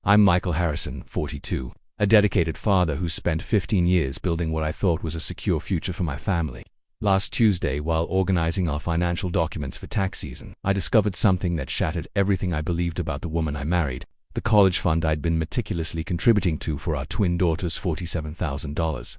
I'm Michael Harrison, 42, a dedicated father who spent 15 years building what I thought was a secure future for my family. Last Tuesday, while organizing our financial documents for tax season, I discovered something that shattered everything I believed about the woman I married. The college fund I'd been meticulously contributing to for our twin daughters, $47,000,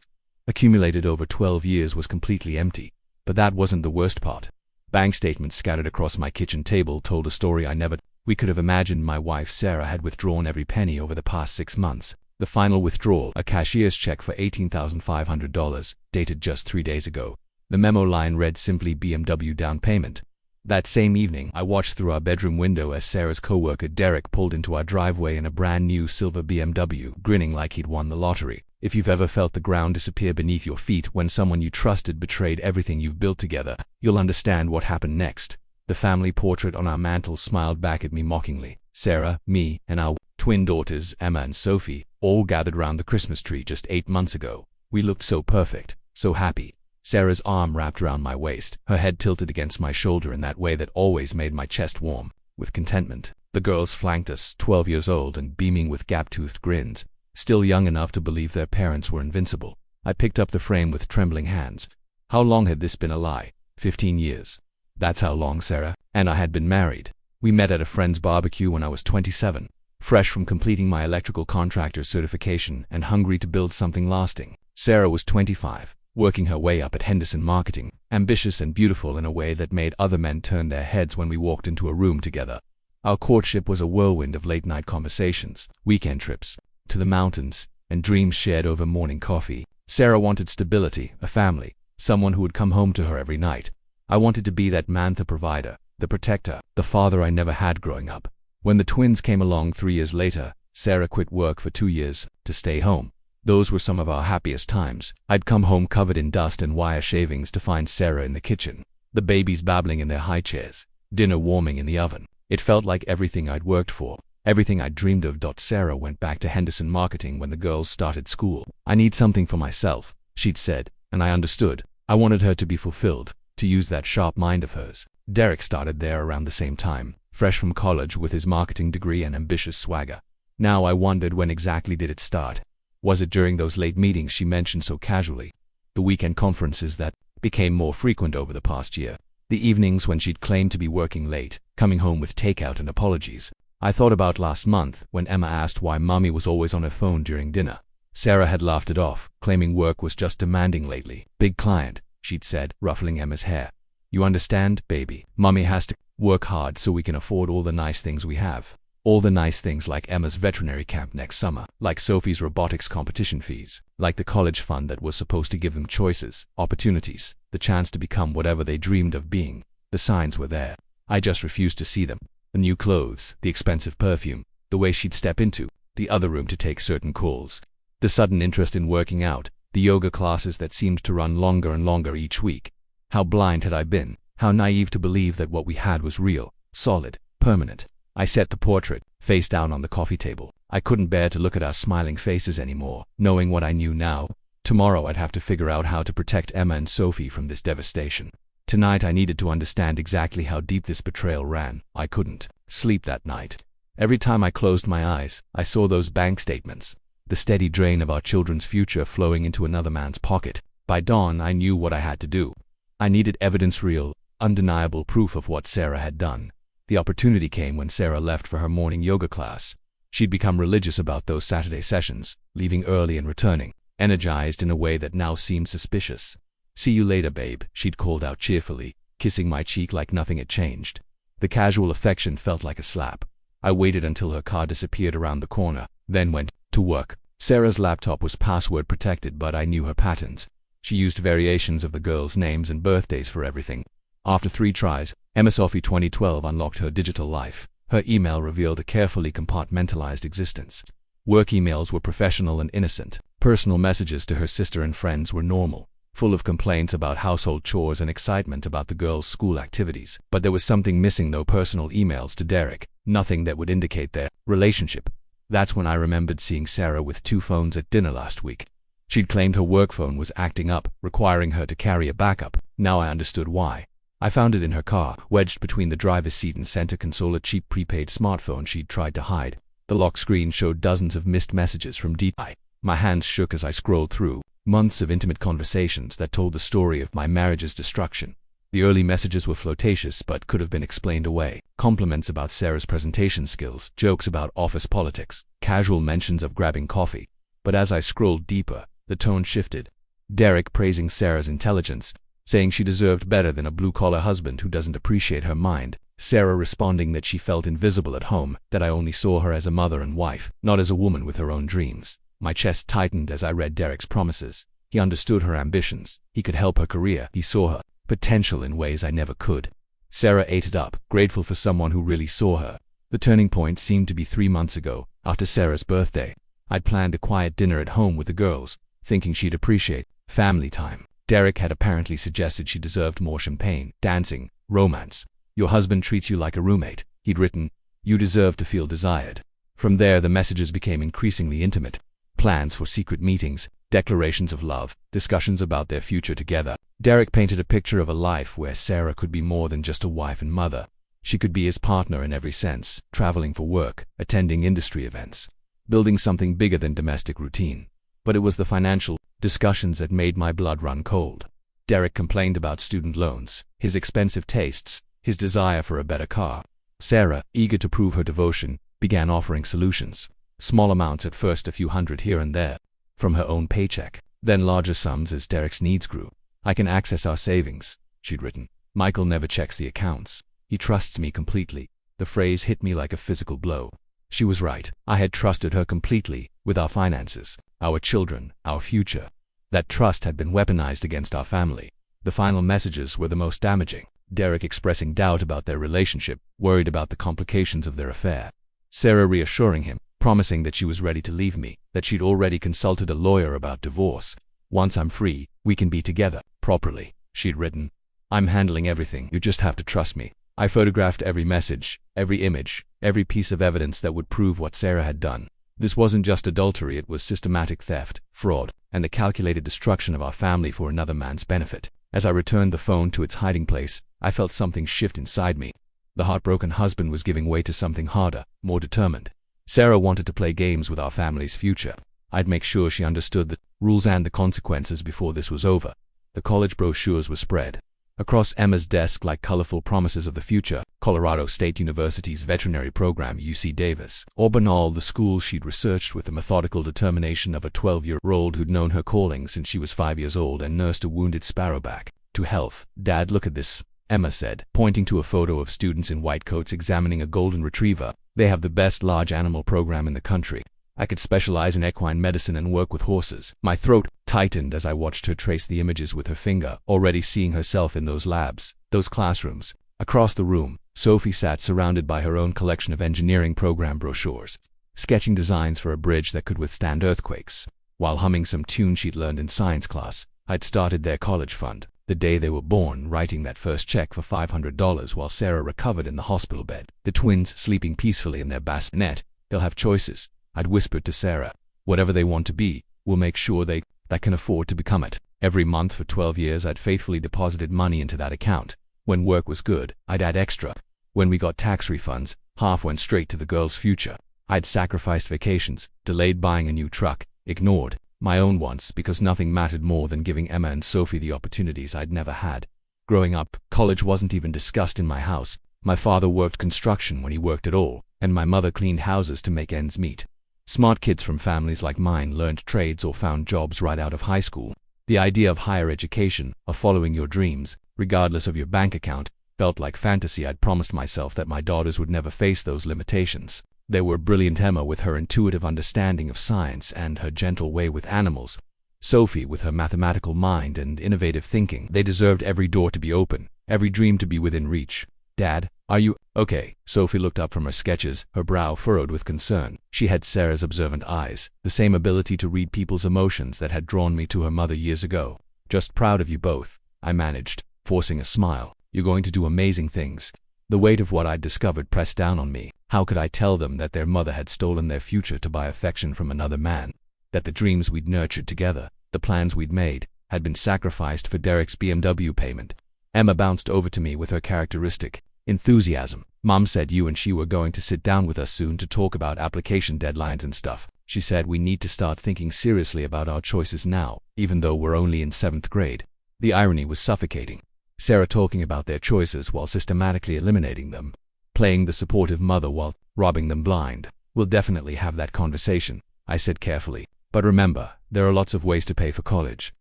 accumulated over 12 years, was completely empty. But that wasn't the worst part. Bank statements scattered across my kitchen table told a story I never could have imagined. My wife Sarah had withdrawn every penny over the past 6 months. The final withdrawal, a cashier's check for $18,500, dated just 3 days ago. The memo line read simply BMW down payment. That same evening, I watched through our bedroom window as Sarah's coworker Derek pulled into our driveway in a brand new silver BMW, grinning like he'd won the lottery. If you've ever felt the ground disappear beneath your feet when someone you trusted betrayed everything you've built together, you'll understand what happened next. The family portrait on our mantel smiled back at me mockingly. Sarah, me, and our twin daughters, Emma and Sophie, all gathered round the Christmas tree just 8 months ago. We looked so perfect, so happy. Sarah's arm wrapped around my waist, her head tilted against my shoulder in that way that always made my chest warm with contentment. The girls flanked us, 12 years old and beaming with gap-toothed grins, still young enough to believe their parents were invincible. I picked up the frame with trembling hands. How long had this been a lie? 15 years. That's how long Sarah and I had been married. We met at a friend's barbecue when I was 27, fresh from completing my electrical contractor certification and hungry to build something lasting. Sarah was 25, working her way up at Henderson Marketing, ambitious and beautiful in a way that made other men turn their heads when we walked into a room together. Our courtship was a whirlwind of late-night conversations, weekend trips to the mountains, and dreams shared over morning coffee. Sarah wanted stability, a family, someone who would come home to her every night. I wanted to be that man, the provider, the protector, the father I never had growing up. When the twins came along 3 years later, Sarah quit work for 2 years to stay home. Those were some of our happiest times. I'd come home covered in dust and wire shavings to find Sarah in the kitchen, the babies babbling in their high chairs, dinner warming in the oven. It felt like everything I'd worked for, everything I'd dreamed of. Sarah went back to Henderson Marketing when the girls started school. I need something for myself, she'd said, and I understood. I wanted her to be fulfilled, to use that sharp mind of hers. Derek started there around the same time, fresh from college with his marketing degree and ambitious swagger. Now I wondered, when exactly did it start? Was it during those late meetings she mentioned so casually? The weekend conferences that became more frequent over the past year? The evenings when she'd claimed to be working late, coming home with takeout and apologies? I thought about last month when Emma asked why Mommy was always on her phone during dinner. Sarah had laughed it off, claiming work was just demanding lately. Big client, she'd said, ruffling Emma's hair. You understand, baby, Mommy has to work hard so we can afford all the nice things we have. All the nice things, like Emma's veterinary camp next summer, like Sophie's robotics competition fees, like the college fund that was supposed to give them choices, opportunities, the chance to become whatever they dreamed of being. The signs were there. I just refused to see them. The new clothes, the expensive perfume, the way she'd step into the other room to take certain calls, the sudden interest in working out, the yoga classes that seemed to run longer and longer each week. How blind had I been? How naive to believe that what we had was real, solid, permanent. I set the portrait face down on the coffee table. I couldn't bear to look at our smiling faces anymore, knowing what I knew now. Tomorrow I'd have to figure out how to protect Emma and Sophie from this devastation. Tonight I needed to understand exactly how deep this betrayal ran. I couldn't sleep that night. Every time I closed my eyes, I saw those bank statements, the steady drain of our children's future flowing into another man's pocket. By dawn I knew what I had to do. I needed evidence, real, undeniable proof of what Sarah had done. The opportunity came when Sarah left for her morning yoga class. She'd become religious about those Saturday sessions, leaving early and returning, energized in a way that now seemed suspicious. See you later, babe, she'd called out cheerfully, kissing my cheek like nothing had changed. The casual affection felt like a slap. I waited until her car disappeared around the corner, then went to work. Sarah's laptop was password protected, but I knew her patterns. She used variations of the girls' names and birthdays for everything. After 3 tries, Emma Sophie 2012 unlocked her digital life. Her email revealed a carefully compartmentalized existence. Work emails were professional and innocent. Personal messages to her sister and friends were normal, full of complaints about household chores and excitement about the girls' school activities. But there was something missing. No personal emails to Derek, nothing that would indicate their relationship. That's when I remembered seeing Sarah with 2 phones at dinner last week. She'd claimed her work phone was acting up, requiring her to carry a backup. Now I understood why. I found it in her car, wedged between the driver's seat and center console, a cheap prepaid smartphone she'd tried to hide. The lock screen showed dozens of missed messages from DI. My hands shook as I scrolled through. Months of intimate conversations that told the story of my marriage's destruction. The early messages were flirtatious but could have been explained away. Compliments about Sarah's presentation skills, jokes about office politics, casual mentions of grabbing coffee. But as I scrolled deeper, the tone shifted. Derek praising Sarah's intelligence, saying she deserved better than a blue-collar husband who doesn't appreciate her mind. Sarah responding that she felt invisible at home, that I only saw her as a mother and wife, not as a woman with her own dreams. My chest tightened as I read Derek's promises. He understood her ambitions. He could help her career. He saw her potential in ways I never could. Sarah ate it up, grateful for someone who really saw her. The turning point seemed to be 3 months ago, after Sarah's birthday. I'd planned a quiet dinner at home with the girls, thinking she'd appreciate family time. Derek had apparently suggested she deserved more champagne, dancing, romance. Your husband treats you like a roommate, he'd written. You deserve to feel desired. From there, the messages became increasingly intimate. Plans for secret meetings, declarations of love, discussions about their future together. Derek painted a picture of a life where Sarah could be more than just a wife and mother. She could be his partner in every sense, traveling for work, attending industry events, building something bigger than domestic routine. But it was the financial discussions that made my blood run cold. Derek complained about student loans, his expensive tastes, his desire for a better car. Sarah, eager to prove her devotion, began offering solutions. Small amounts at first, a few hundred here and there, from her own paycheck. Then larger sums as Derek's needs grew. I can access our savings, she'd written. Michael never checks the accounts. He trusts me completely. The phrase hit me like a physical blow. She was right. I had trusted her completely, with our finances, our children, our future. That trust had been weaponized against our family. The final messages were the most damaging. Derek expressing doubt about their relationship, worried about the complications of their affair. Sarah reassuring him, promising that she was ready to leave me, that she'd already consulted a lawyer about divorce. Once I'm free, we can be together, properly, she'd written. I'm handling everything, you just have to trust me. I photographed every message, every image, every piece of evidence that would prove what Sarah had done. This wasn't just adultery, it was systematic theft, fraud, and the calculated destruction of our family for another man's benefit. As I returned the phone to its hiding place, I felt something shift inside me. The heartbroken husband was giving way to something harder, more determined. Sarah wanted to play games with our family's future. I'd make sure she understood the rules and the consequences before this was over. The college brochures were spread across Emma's desk like colorful promises of the future. Colorado State University's veterinary program, UC Davis, or banal, the school she'd researched with the methodical determination of a 12-year-old who'd known her calling since she was 5 years old and nursed a wounded sparrowback to health. Dad, look at this, Emma said, pointing to a photo of students in white coats examining a golden retriever. They have the best large animal program in the country. I could specialize in equine medicine and work with horses. My throat tightened as I watched her trace the images with her finger, already seeing herself in those labs, those classrooms. Across the room, Sophie sat surrounded by her own collection of engineering program brochures, sketching designs for a bridge that could withstand earthquakes, while humming some tune she'd learned in science class. I'd started their college fund, the day they were born, writing that first check for $500 while Sarah recovered in the hospital bed, the twins sleeping peacefully in their bassinet. They'll have choices, I'd whispered to Sarah. Whatever they want to be, we'll make sure they can afford to become it. Every month for 12 years I'd faithfully deposited money into that account. When work was good, I'd add extra. When we got tax refunds, half went straight to the girl's future. I'd sacrificed vacations, delayed buying a new truck, ignored my own wants because nothing mattered more than giving Emma and Sophie the opportunities I'd never had. Growing up, college wasn't even discussed in my house. My father worked construction when he worked at all, and my mother cleaned houses to make ends meet. Smart kids from families like mine learned trades or found jobs right out of high school. The idea of higher education, of following your dreams, regardless of your bank account, felt like fantasy. I'd promised myself that my daughters would never face those limitations. They were brilliant, Emma with her intuitive understanding of science and her gentle way with animals, Sophie with her mathematical mind and innovative thinking. They deserved every door to be open, every dream to be within reach. Dad, are you okay? Sophie looked up from her sketches, her brow furrowed with concern. She had Sarah's observant eyes, the same ability to read people's emotions that had drawn me to her mother years ago. Just proud of you both, I managed, forcing a smile. You're going to do amazing things. The weight of what I'd discovered pressed down on me. How could I tell them that their mother had stolen their future to buy affection from another man? That the dreams we'd nurtured together, the plans we'd made, had been sacrificed for Derek's BMW payment? Emma bounced over to me with her characteristic Enthusiasm. Mom said you and she were going to sit down with us soon to talk about application deadlines and stuff. She said we need to start thinking seriously about our choices now, even though we're only in 7th grade. The irony was suffocating. Sarah talking about their choices while systematically eliminating them. Playing the supportive mother while robbing them blind. We'll definitely have that conversation, I said carefully. But remember, there are lots of ways to pay for college.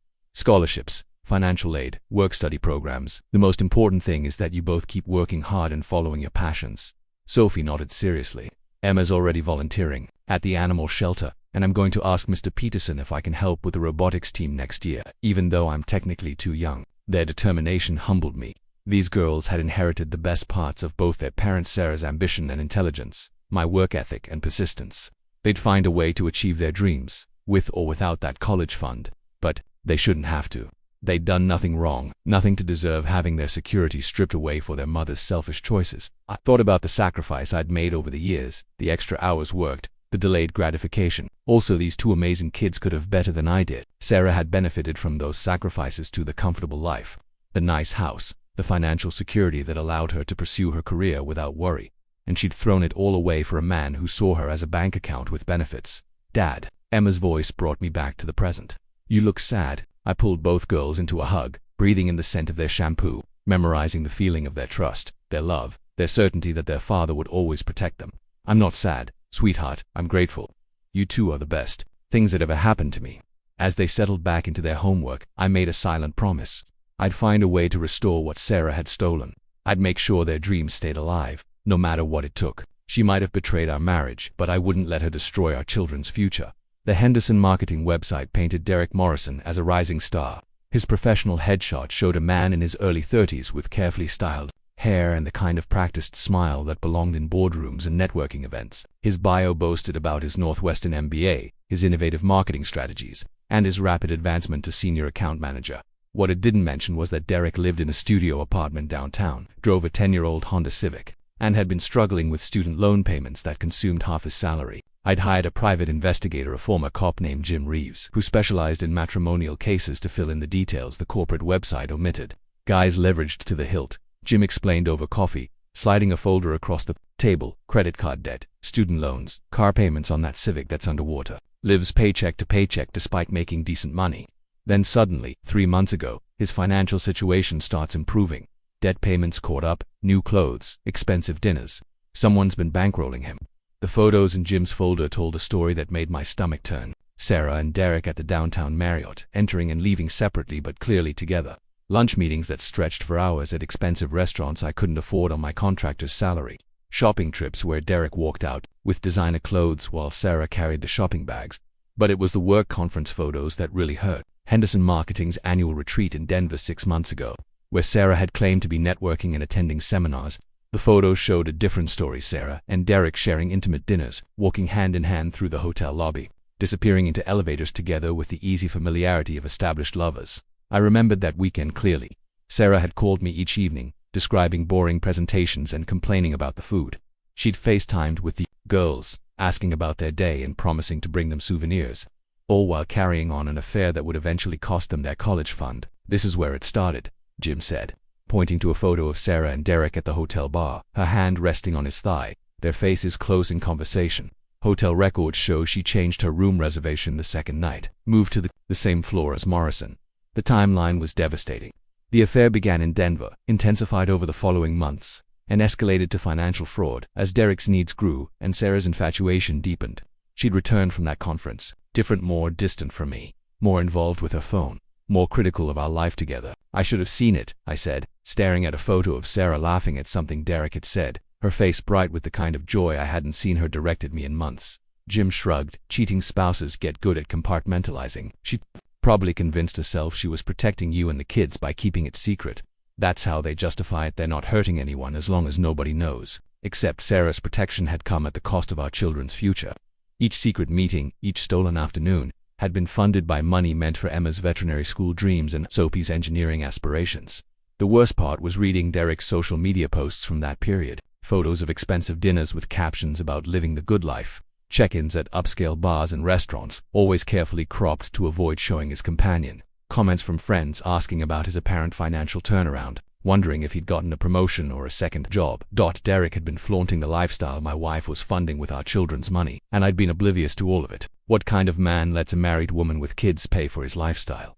Scholarships, financial aid, work-study programs. The most important thing is that you both keep working hard and following your passions. Sophie nodded seriously. Emma's already volunteering at the animal shelter, and I'm going to ask Mr. Peterson if I can help with the robotics team next year, even though I'm technically too young. Their determination humbled me. These girls had inherited the best parts of both their parents, Sarah's ambition and intelligence, my work ethic and persistence. They'd find a way to achieve their dreams, with or without that college fund. But they shouldn't have to. They'd done nothing wrong, nothing to deserve having their security stripped away for their mother's selfish choices. I thought about the sacrifice I'd made over the years, the extra hours worked, the delayed gratification. Also, these two amazing kids could have better than I did. Sarah had benefited from those sacrifices to the comfortable life, the nice house, the financial security that allowed her to pursue her career without worry. And she'd thrown it all away for a man who saw her as a bank account with benefits. Dad. Emma's voice brought me back to the present. You look sad. I pulled both girls into a hug, breathing in the scent of their shampoo, memorizing the feeling of their trust, their love, their certainty that their father would always protect them. I'm not sad, sweetheart, I'm grateful. You two are the best things that ever happened to me. As they settled back into their homework, I made a silent promise. I'd find a way to restore what Sarah had stolen. I'd make sure their dreams stayed alive, no matter what it took. She might have betrayed our marriage, but I wouldn't let her destroy our children's future. The Henderson marketing website painted Derek Morrison as a rising star. His professional headshot showed a man in his early 30s with carefully styled hair and the kind of practiced smile that belonged in boardrooms and networking events. His bio boasted about his Northwestern MBA, his innovative marketing strategies, and his rapid advancement to senior account manager. What it didn't mention was that Derek lived in a studio apartment downtown, drove a 10-year-old Honda Civic, and had been struggling with student loan payments that consumed half his salary. I'd hired a private investigator, a former cop named Jim Reeves, who specialized in matrimonial cases, to fill in the details the corporate website omitted. Guys leveraged to the hilt, Jim explained over coffee, sliding a folder across the table. Credit card debt, student loans, car payments on that Civic that's underwater. Lives paycheck to paycheck despite making decent money. Then suddenly, 3 months ago, his financial situation starts improving. Debt payments caught up, new clothes, expensive dinners. Someone's been bankrolling him. The photos in Jim's folder told a story that made my stomach turn. Sarah and Derek at the downtown Marriott, entering and leaving separately but clearly together. Lunch meetings that stretched for hours at expensive restaurants I couldn't afford on my contractor's salary. Shopping trips where Derek walked out with designer clothes while Sarah carried the shopping bags. But it was the work conference photos that really hurt. Henderson Marketing's annual retreat in Denver 6 months ago, where Sarah had claimed to be networking and attending seminars. The photos showed a different story. Sarah and Derek sharing intimate dinners, walking hand in hand through the hotel lobby, disappearing into elevators together with the easy familiarity of established lovers. I remembered that weekend clearly. Sarah had called me each evening, describing boring presentations and complaining about the food. She'd FaceTimed with the girls, asking about their day and promising to bring them souvenirs, all while carrying on an affair that would eventually cost them their college fund. This is where it started, Jim said, pointing to a photo of Sarah and Derek at the hotel bar, her hand resting on his thigh, their faces close in conversation. Hotel records show she changed her room reservation the second night, moved to the same floor as Morrison. The timeline was devastating. The affair began in Denver, intensified over the following months, and escalated to financial fraud as Derek's needs grew and Sarah's infatuation deepened. She'd returned from that conference, different, more distant from me, more involved with her phone, more critical of our life together. I should have seen it, I said, staring at a photo of Sarah laughing at something Derek had said, her face bright with the kind of joy I hadn't seen her direct at me in months. Jim shrugged. Cheating spouses get good at compartmentalizing. She probably convinced herself she was protecting you and the kids by keeping it secret. That's how they justify it. They're not hurting anyone as long as nobody knows. Except Sarah's protection had come at the cost of our children's future. Each secret meeting, each stolen afternoon, had been funded by money meant for Emma's veterinary school dreams and Sophie's engineering aspirations. The worst part was reading Derek's social media posts from that period. Photos of expensive dinners with captions about living the good life. Check-ins at upscale bars and restaurants, always carefully cropped to avoid showing his companion. Comments from friends asking about his apparent financial turnaround. wondering if he'd gotten a promotion or a second job. Derek had been flaunting the lifestyle my wife was funding with our children's money, and I'd been oblivious to all of it. What kind of man lets a married woman with kids pay for his lifestyle?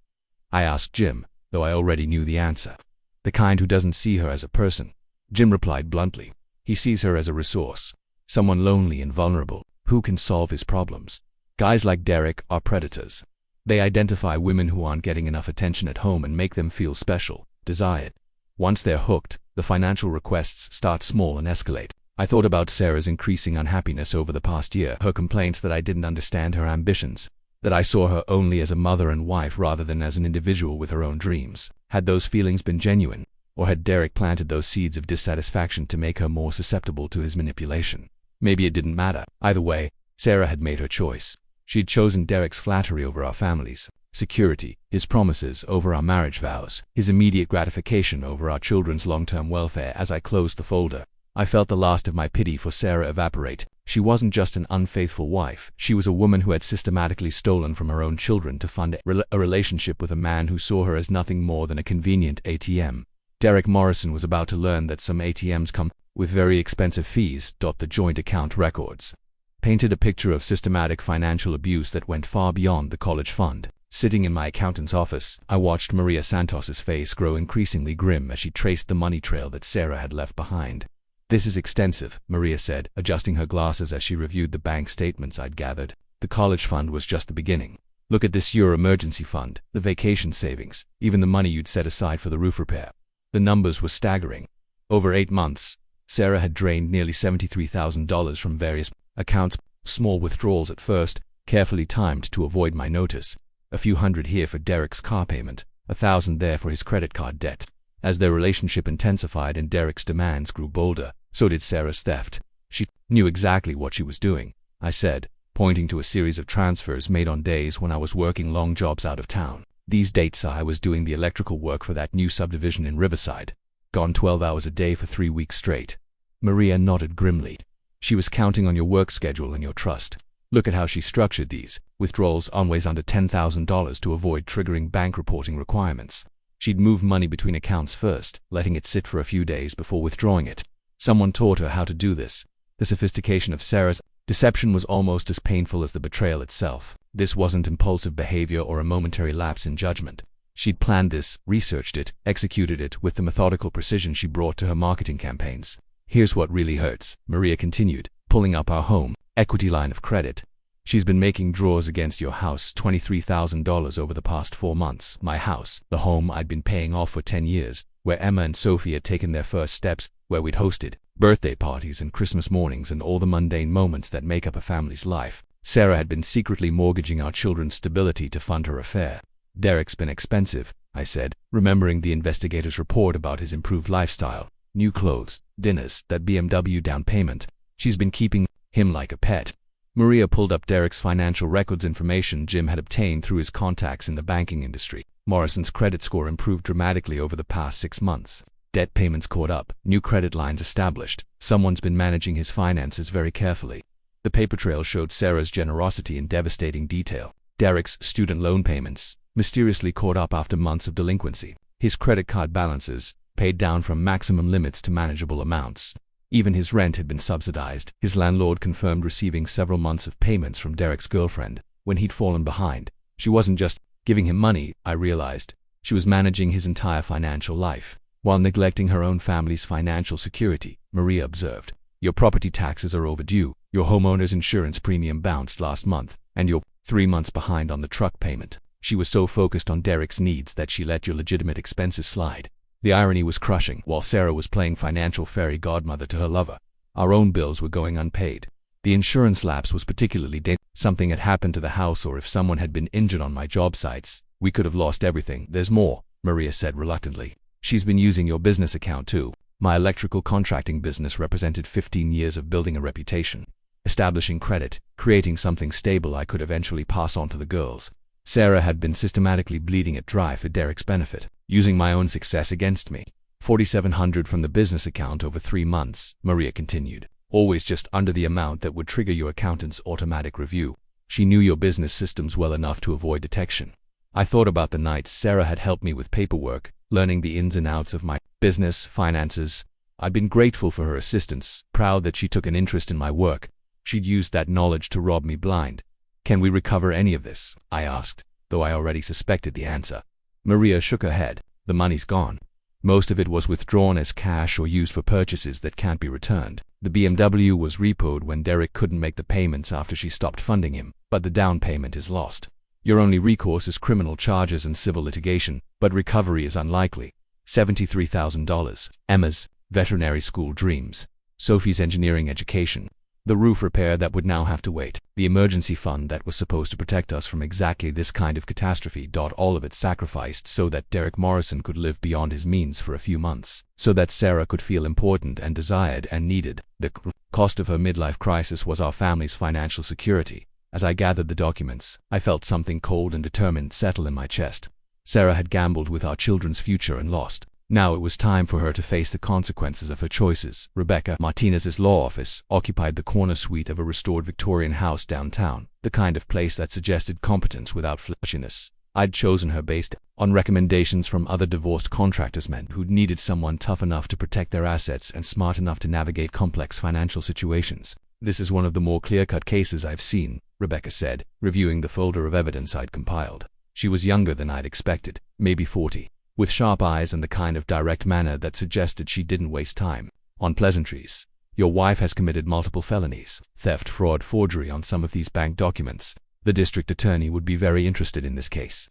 I asked Jim, though I already knew the answer. The kind who doesn't see her as a person. Jim replied bluntly. He sees her as a resource. Someone lonely and vulnerable, who can solve his problems. Guys like Derek are predators. They identify women who aren't getting enough attention at home and make them feel special, desired. Once they're hooked, the financial requests start small and escalate. I thought about Sarah's increasing unhappiness over the past year, her complaints that I didn't understand her ambitions, that I saw her only as a mother and wife rather than as an individual with her own dreams. Had those feelings been genuine, or had Derek planted those seeds of dissatisfaction to make her more susceptible to his manipulation? Maybe it didn't matter. Either way, Sarah had made her choice. She'd chosen Derek's flattery over our family's security, his promises over our marriage vows, his immediate gratification over our children's long-term welfare. As I closed the folder, I felt the last of my pity for Sarah evaporate. She wasn't just an unfaithful wife. She was a woman who had systematically stolen from her own children to fund a relationship with a man who saw her as nothing more than a convenient ATM. Derek Morrison was about to learn that some ATMs come with very expensive fees. The joint account records painted a picture of systematic financial abuse that went far beyond the college fund. Sitting in my accountant's office, I watched Maria Santos's face grow increasingly grim as she traced the money trail that Sarah had left behind. "This is extensive," Maria said, adjusting her glasses as she reviewed the bank statements I'd gathered. "The college fund was just the beginning. Look at this, your emergency fund, the vacation savings, even the money you'd set aside for the roof repair." The numbers were staggering. Over 8 months, Sarah had drained nearly $73,000 from various accounts, small withdrawals at first, carefully timed to avoid my notice. A few hundred here for Derek's car payment, $1,000 there for his credit card debt. As their relationship intensified and Derek's demands grew bolder, so did Sarah's theft. "She knew exactly what she was doing," I said, pointing to a series of transfers made on days when I was working long jobs out of town. These dates I was doing the electrical work for that new subdivision in Riverside. Gone 12 hours a day for 3 weeks straight. Maria nodded grimly. "She was counting on your work schedule and your trust. Look at how she structured these withdrawals always under $10,000 to avoid triggering bank reporting requirements. She'd move money between accounts first, letting it sit for a few days before withdrawing it. Someone taught her how to do this." The sophistication of Sarah's deception was almost as painful as the betrayal itself. This wasn't impulsive behavior or a momentary lapse in judgment. She'd planned this, researched it, executed it with the methodical precision she brought to her marketing campaigns. "Here's what really hurts," Maria continued, pulling up our home equity line of credit. "She's been making draws against your house, $23,000 over the past 4 months. My house, the home I'd been paying off for 10 years, where Emma and Sophie had taken their first steps, where we'd hosted birthday parties and Christmas mornings and all the mundane moments that make up a family's life. Sarah had been secretly mortgaging our children's stability to fund her affair." "Derek's been expensive," I said, remembering the investigator's report about his improved lifestyle. "New clothes, dinners, that BMW down payment. She's been keeping him like a pet." Maria pulled up Derek's financial records, information Jim had obtained through his contacts in the banking industry. Morrison's credit score improved dramatically over the past 6 months. Debt payments caught up, new credit lines established. Someone's been managing his finances very carefully. The paper trail showed Sarah's generosity in devastating detail. Derek's student loan payments mysteriously caught up after months of delinquency. His credit card balances paid down from maximum limits to manageable amounts. Even his rent had been subsidized. His landlord confirmed receiving several months of payments from Derek's girlfriend when he'd fallen behind. She wasn't just giving him money, I realized. She was managing his entire financial life, while neglecting her own family's financial security. Maria observed, "Your property taxes are overdue, your homeowner's insurance premium bounced last month, and you're 3 months behind on the truck payment." She was so focused on Derek's needs that she let your legitimate expenses slide. The irony was crushing. While Sarah was playing financial fairy godmother to her lover, our own bills were going unpaid. The insurance lapse was particularly dangerous. Something had happened to the house, or if someone had been injured on my job sites, we could have lost everything. "There's more," Maria said reluctantly. "She's been using your business account too." My electrical contracting business represented 15 years of building a reputation, establishing credit, creating something stable I could eventually pass on to the girls. Sarah had been systematically bleeding it dry for Derek's benefit, using my own success against me. $4,700 from the business account over 3 months, Maria continued. Always just under the amount that would trigger your accountant's automatic review. She knew your business systems well enough to avoid detection. I thought about the nights Sarah had helped me with paperwork, learning the ins and outs of my business, finances. I'd been grateful for her assistance, proud that she took an interest in my work. She'd used that knowledge to rob me blind. Can we recover any of this? I asked, though I already suspected the answer. Maria shook her head. The money's gone. Most of it was withdrawn as cash or used for purchases that can't be returned. The BMW was repoed when Derek couldn't make the payments after she stopped funding him, but the down payment is lost. Your only recourse is criminal charges and civil litigation, but recovery is unlikely. $73,000. Emma's veterinary school dreams. Sophie's engineering education. The roof repair that would now have to wait. The emergency fund that was supposed to protect us from exactly this kind of catastrophe. All of it sacrificed so that Derek Morrison could live beyond his means for a few months, so that Sarah could feel important and desired and needed. The cost of her midlife crisis was our family's financial security. As I gathered the documents, I felt something cold and determined settle in my chest. Sarah had gambled with our children's future and lost. Now it was time for her to face the consequences of her choices. Rebecca Martinez's law office occupied the corner suite of a restored Victorian house downtown, the kind of place that suggested competence without flashiness. I'd chosen her based on recommendations from other divorced contractors, men who'd needed someone tough enough to protect their assets and smart enough to navigate complex financial situations. This is one of the more clear-cut cases I've seen, Rebecca said, reviewing the folder of evidence I'd compiled. She was younger than I'd expected, maybe 40. With sharp eyes and the kind of direct manner that suggested she didn't waste time on pleasantries. Your wife has committed multiple felonies, theft, fraud, forgery on some of these bank documents. The district attorney would be very interested in this case.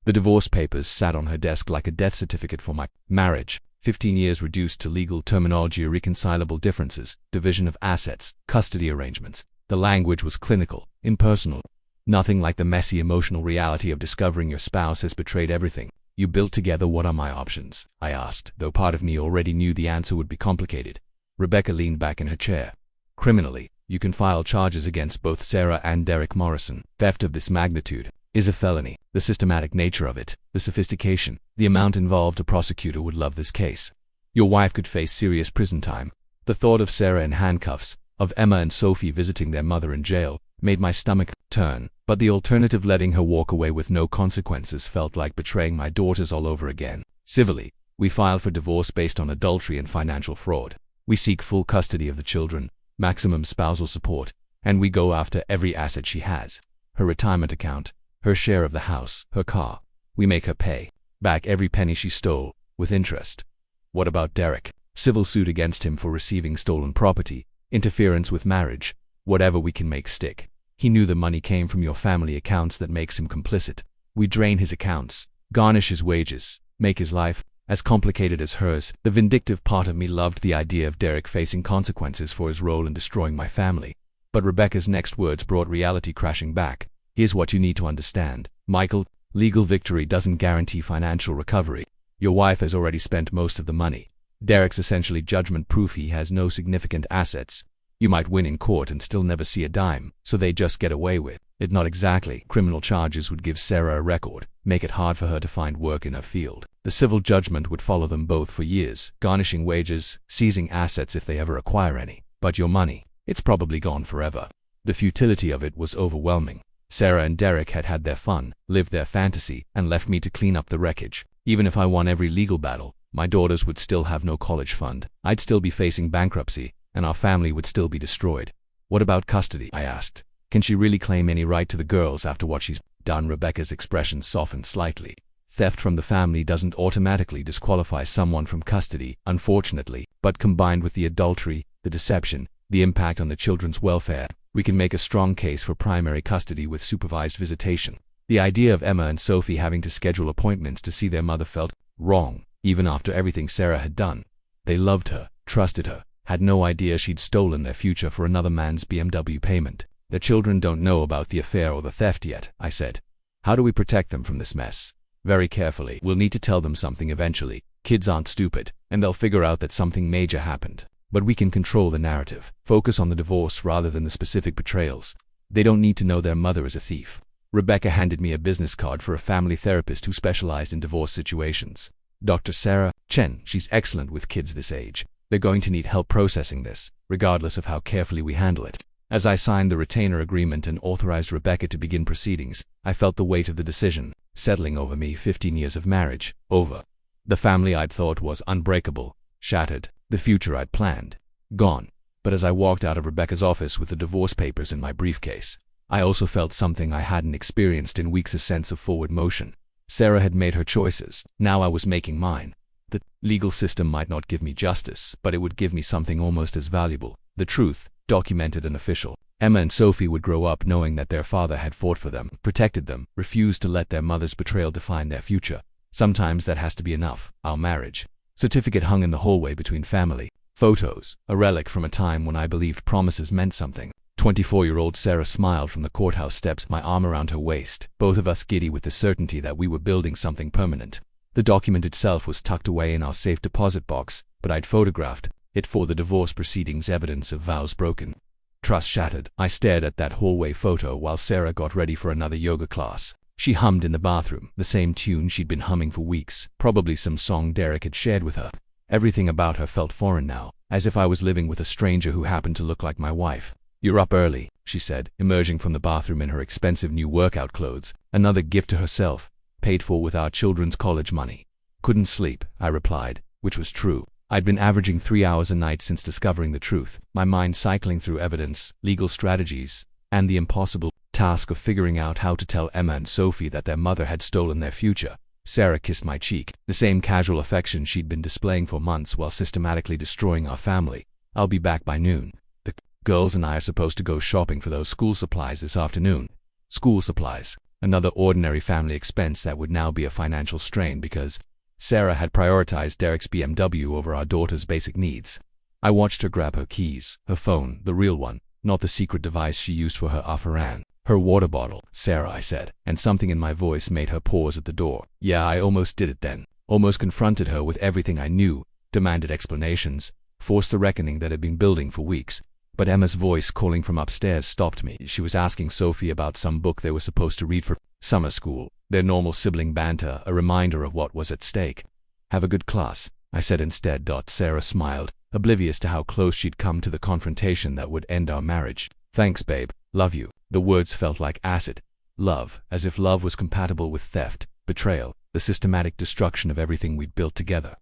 The divorce papers sat on her desk like a death certificate for my marriage. 15 years reduced to legal terminology, irreconcilable differences, division of assets, custody arrangements. The language was clinical, impersonal. Nothing like the messy emotional reality of discovering your spouse has betrayed everything you built together. What are my options? I asked, though part of me already knew the answer would be complicated. Rebecca leaned back in her chair. Criminally, you can file charges against both Sarah and Derek Morrison. Theft of this magnitude is a felony. The systematic nature of it, the sophistication, the amount involved. A prosecutor would love this case. Your wife could face serious prison time. The thought of Sarah in handcuffs, of Emma and Sophie visiting their mother in jail, made my stomach turn, but the alternative, letting her walk away with no consequences, felt like betraying my daughters all over again. Civilly, we filed for divorce based on adultery and financial fraud. We seek full custody of the children, maximum spousal support, and we go after every asset she has. Her retirement account, her share of the house, her car. We make her pay back every penny she stole, with interest. What about Derek? Civil suit against him for receiving stolen property, interference with marriage, whatever we can make stick. He knew the money came from your family accounts. That makes him complicit. We drain his accounts, garnish his wages, make his life as complicated as hers. The vindictive part of me loved the idea of Derek facing consequences for his role in destroying my family. But Rebecca's next words brought reality crashing back. Here's what you need to understand, Michael. Legal victory doesn't guarantee financial recovery. Your wife has already spent most of the money. Derek's essentially judgment-proof. He has no significant assets. You might win in court and still never see a dime, so they just get away with it. Not exactly. Criminal charges would give Sarah a record, make it hard for her to find work in her field. The civil judgment would follow them both for years, garnishing wages, seizing assets if they ever acquire any. But your money, it's probably gone forever. The futility of it was overwhelming. Sarah and Derek had had their fun, lived their fantasy, and left me to clean up the wreckage. Even if I won every legal battle, my daughters would still have no college fund. I'd still be facing bankruptcy, and our family would still be destroyed. What about custody? I asked. Can she really claim any right to the girls after what she's done? Rebecca's expression softened slightly. Theft from the family doesn't automatically disqualify someone from custody, unfortunately, but combined with the adultery, the deception, the impact on the children's welfare, we can make a strong case for primary custody with supervised visitation. The idea of Emma and Sophie having to schedule appointments to see their mother felt wrong, even after everything Sarah had done. They loved her, trusted her, had no idea she'd stolen their future for another man's BMW payment. The children don't know about the affair or the theft yet, I said. How do we protect them from this mess? Very carefully. We'll need to tell them something eventually. Kids aren't stupid, and they'll figure out that something major happened. But we can control the narrative. Focus on the divorce rather than the specific betrayals. They don't need to know their mother is a thief. Rebecca handed me a business card for a family therapist who specialized in divorce situations. Dr. Sarah Chen. She's excellent with kids this age. They're going to need help processing this, regardless of how carefully we handle it. As I signed the retainer agreement and authorized Rebecca to begin proceedings, I felt the weight of the decision settling over me. 15 years of marriage, over. The family I'd thought was unbreakable, shattered. The future I'd planned, gone. But as I walked out of Rebecca's office with the divorce papers in my briefcase, I also felt something I hadn't experienced in weeks: a sense of forward motion. Sarah had made her choices. Now I was making mine. The legal system might not give me justice, but it would give me something almost as valuable: the truth, documented and official. Emma and Sophie would grow up knowing that their father had fought for them, protected them, refused to let their mother's betrayal define their future. Sometimes that has to be enough. Our marriage certificate hung in the hallway between family photos, a relic from a time when I believed promises meant something. 24-year-old Sarah smiled from the courthouse steps, my arm around her waist, both of us giddy with the certainty that we were building something permanent. The document itself was tucked away in our safe deposit box, but I'd photographed it for the divorce proceedings, evidence of vows broken, trust shattered. I stared at that hallway photo while Sarah got ready for another yoga class. She hummed in the bathroom, the same tune she'd been humming for weeks, probably some song Derek had shared with her. Everything about her felt foreign now, as if I was living with a stranger who happened to look like my wife. "You're up early," she said, emerging from the bathroom in her expensive new workout clothes, another gift to herself, paid for with our children's college money. "Couldn't sleep," I replied, which was true. I'd been averaging 3 hours a night since discovering the truth, my mind cycling through evidence, legal strategies, and the impossible task of figuring out how to tell Emma and Sophie that their mother had stolen their future. Sarah kissed my cheek, the same casual affection she'd been displaying for months while systematically destroying our family. "I'll be back by noon. The girls and I are supposed to go shopping for those school supplies this afternoon." School supplies, another ordinary family expense that would now be a financial strain because Sarah had prioritized Derek's BMW over our daughter's basic needs. I watched her grab her keys, her phone, the real one, not the secret device she used for her affair. "Her water bottle, Sarah," I said, and something in my voice made her pause at the door. Yeah, I almost did it then. Almost confronted her with everything I knew, demanded explanations, forced the reckoning that had been building for weeks. But Emma's voice calling from upstairs stopped me. She was asking Sophie about some book they were supposed to read for summer school. Their normal sibling banter, a reminder of what was at stake. "Have a good class," I said instead. Sarah smiled, oblivious to how close she'd come to the confrontation that would end our marriage. "Thanks, babe. Love you." The words felt like acid. Love, as if love was compatible with theft, betrayal, the systematic destruction of everything we'd built together.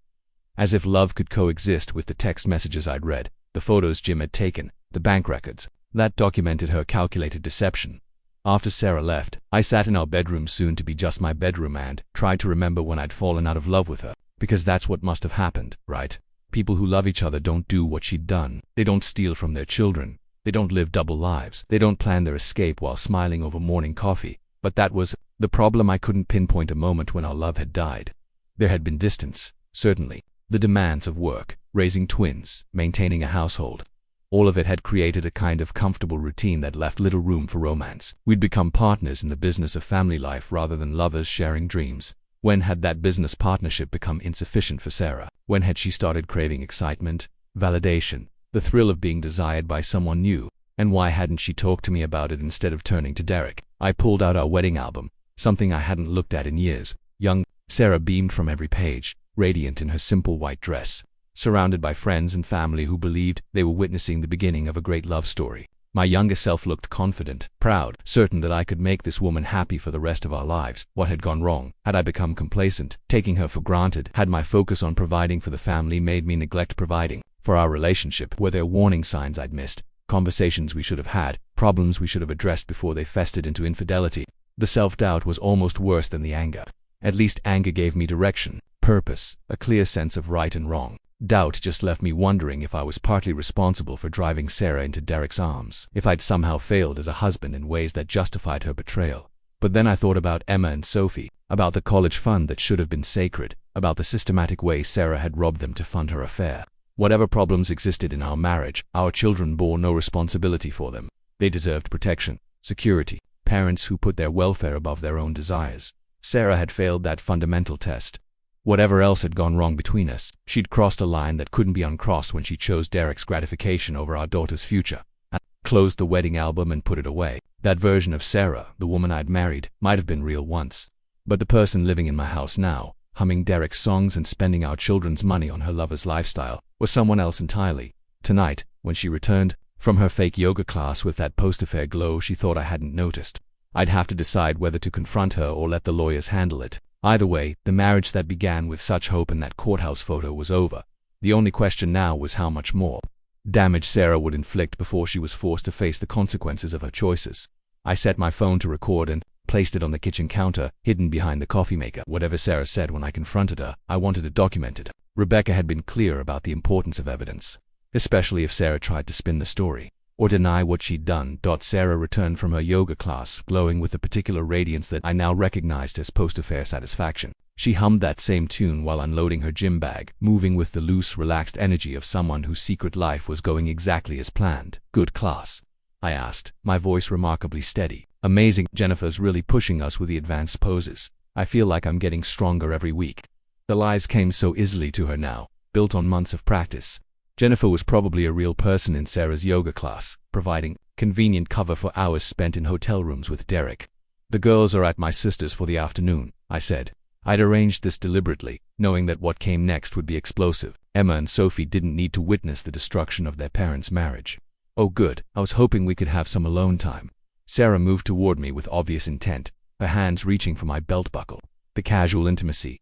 As if love could coexist with the text messages I'd read, the photos Jim had taken, the bank records that documented her calculated deception. After Sarah left, I sat in our bedroom, soon to be just my bedroom, and tried to remember when I'd fallen out of love with her, because that's what must have happened, right? People who love each other don't do what she'd done. They don't steal from their children. They don't live double lives. They don't plan their escape while smiling over morning coffee. But that was the problem. I couldn't pinpoint a moment when our love had died. There had been distance, certainly. The demands of work, raising twins, maintaining a household. All of it had created a kind of comfortable routine that left little room for romance. We'd become partners in the business of family life rather than lovers sharing dreams. When had that business partnership become insufficient for Sarah? When had she started craving excitement, validation, the thrill of being desired by someone new? And why hadn't she talked to me about it instead of turning to Derek? I pulled out our wedding album, something I hadn't looked at in years. Young Sarah beamed from every page, radiant in her simple white dress, surrounded by friends and family who believed they were witnessing the beginning of a great love story. My younger self looked confident, proud, certain that I could make this woman happy for the rest of our lives. What had gone wrong? Had I become complacent, taking her for granted? Had my focus on providing for the family made me neglect providing for our relationship? Were there warning signs I'd missed? Conversations we should have had, problems we should have addressed before they festered into infidelity? The self-doubt was almost worse than the anger. At least anger gave me direction, purpose, a clear sense of right and wrong. Doubt just left me wondering if I was partly responsible for driving Sarah into Derek's arms, if I'd somehow failed as a husband in ways that justified her betrayal. But then I thought about Emma and Sophie, about the college fund that should have been sacred, about the systematic way Sarah had robbed them to fund her affair. Whatever problems existed in our marriage, our children bore no responsibility for them. They deserved protection, security, parents who put their welfare above their own desires. Sarah had failed that fundamental test. Whatever else had gone wrong between us, she'd crossed a line that couldn't be uncrossed when she chose Derek's gratification over our daughter's future. I closed the wedding album and put it away. That version of Sarah, the woman I'd married, might have been real once. But the person living in my house now, humming Derek's songs and spending our children's money on her lover's lifestyle, was someone else entirely. Tonight, when she returned from her fake yoga class with that post-affair glow she thought I hadn't noticed, I'd have to decide whether to confront her or let the lawyers handle it. Either way, the marriage that began with such hope in that courthouse photo was over. The only question now was how much more damage Sarah would inflict before she was forced to face the consequences of her choices. I set my phone to record and placed it on the kitchen counter, hidden behind the coffee maker. Whatever Sarah said when I confronted her, I wanted it documented. Rebecca had been clear about the importance of evidence, especially if Sarah tried to spin the story or deny what she'd done. Sarah returned from her yoga class, glowing with a particular radiance that I now recognized as post-affair satisfaction. She hummed that same tune while unloading her gym bag, moving with the loose, relaxed energy of someone whose secret life was going exactly as planned. "Good class?" I asked, my voice remarkably steady. "Amazing. Jennifer's really pushing us with the advanced poses. I feel like I'm getting stronger every week." The lies came so easily to her now, built on months of practice. Jennifer was probably a real person in Sarah's yoga class, providing convenient cover for hours spent in hotel rooms with Derek. "The girls are at my sister's for the afternoon," I said. I'd arranged this deliberately, knowing that what came next would be explosive. Emma and Sophie didn't need to witness the destruction of their parents' marriage. "Oh good, I was hoping we could have some alone time." Sarah moved toward me with obvious intent, her hands reaching for my belt buckle. The casual intimacy,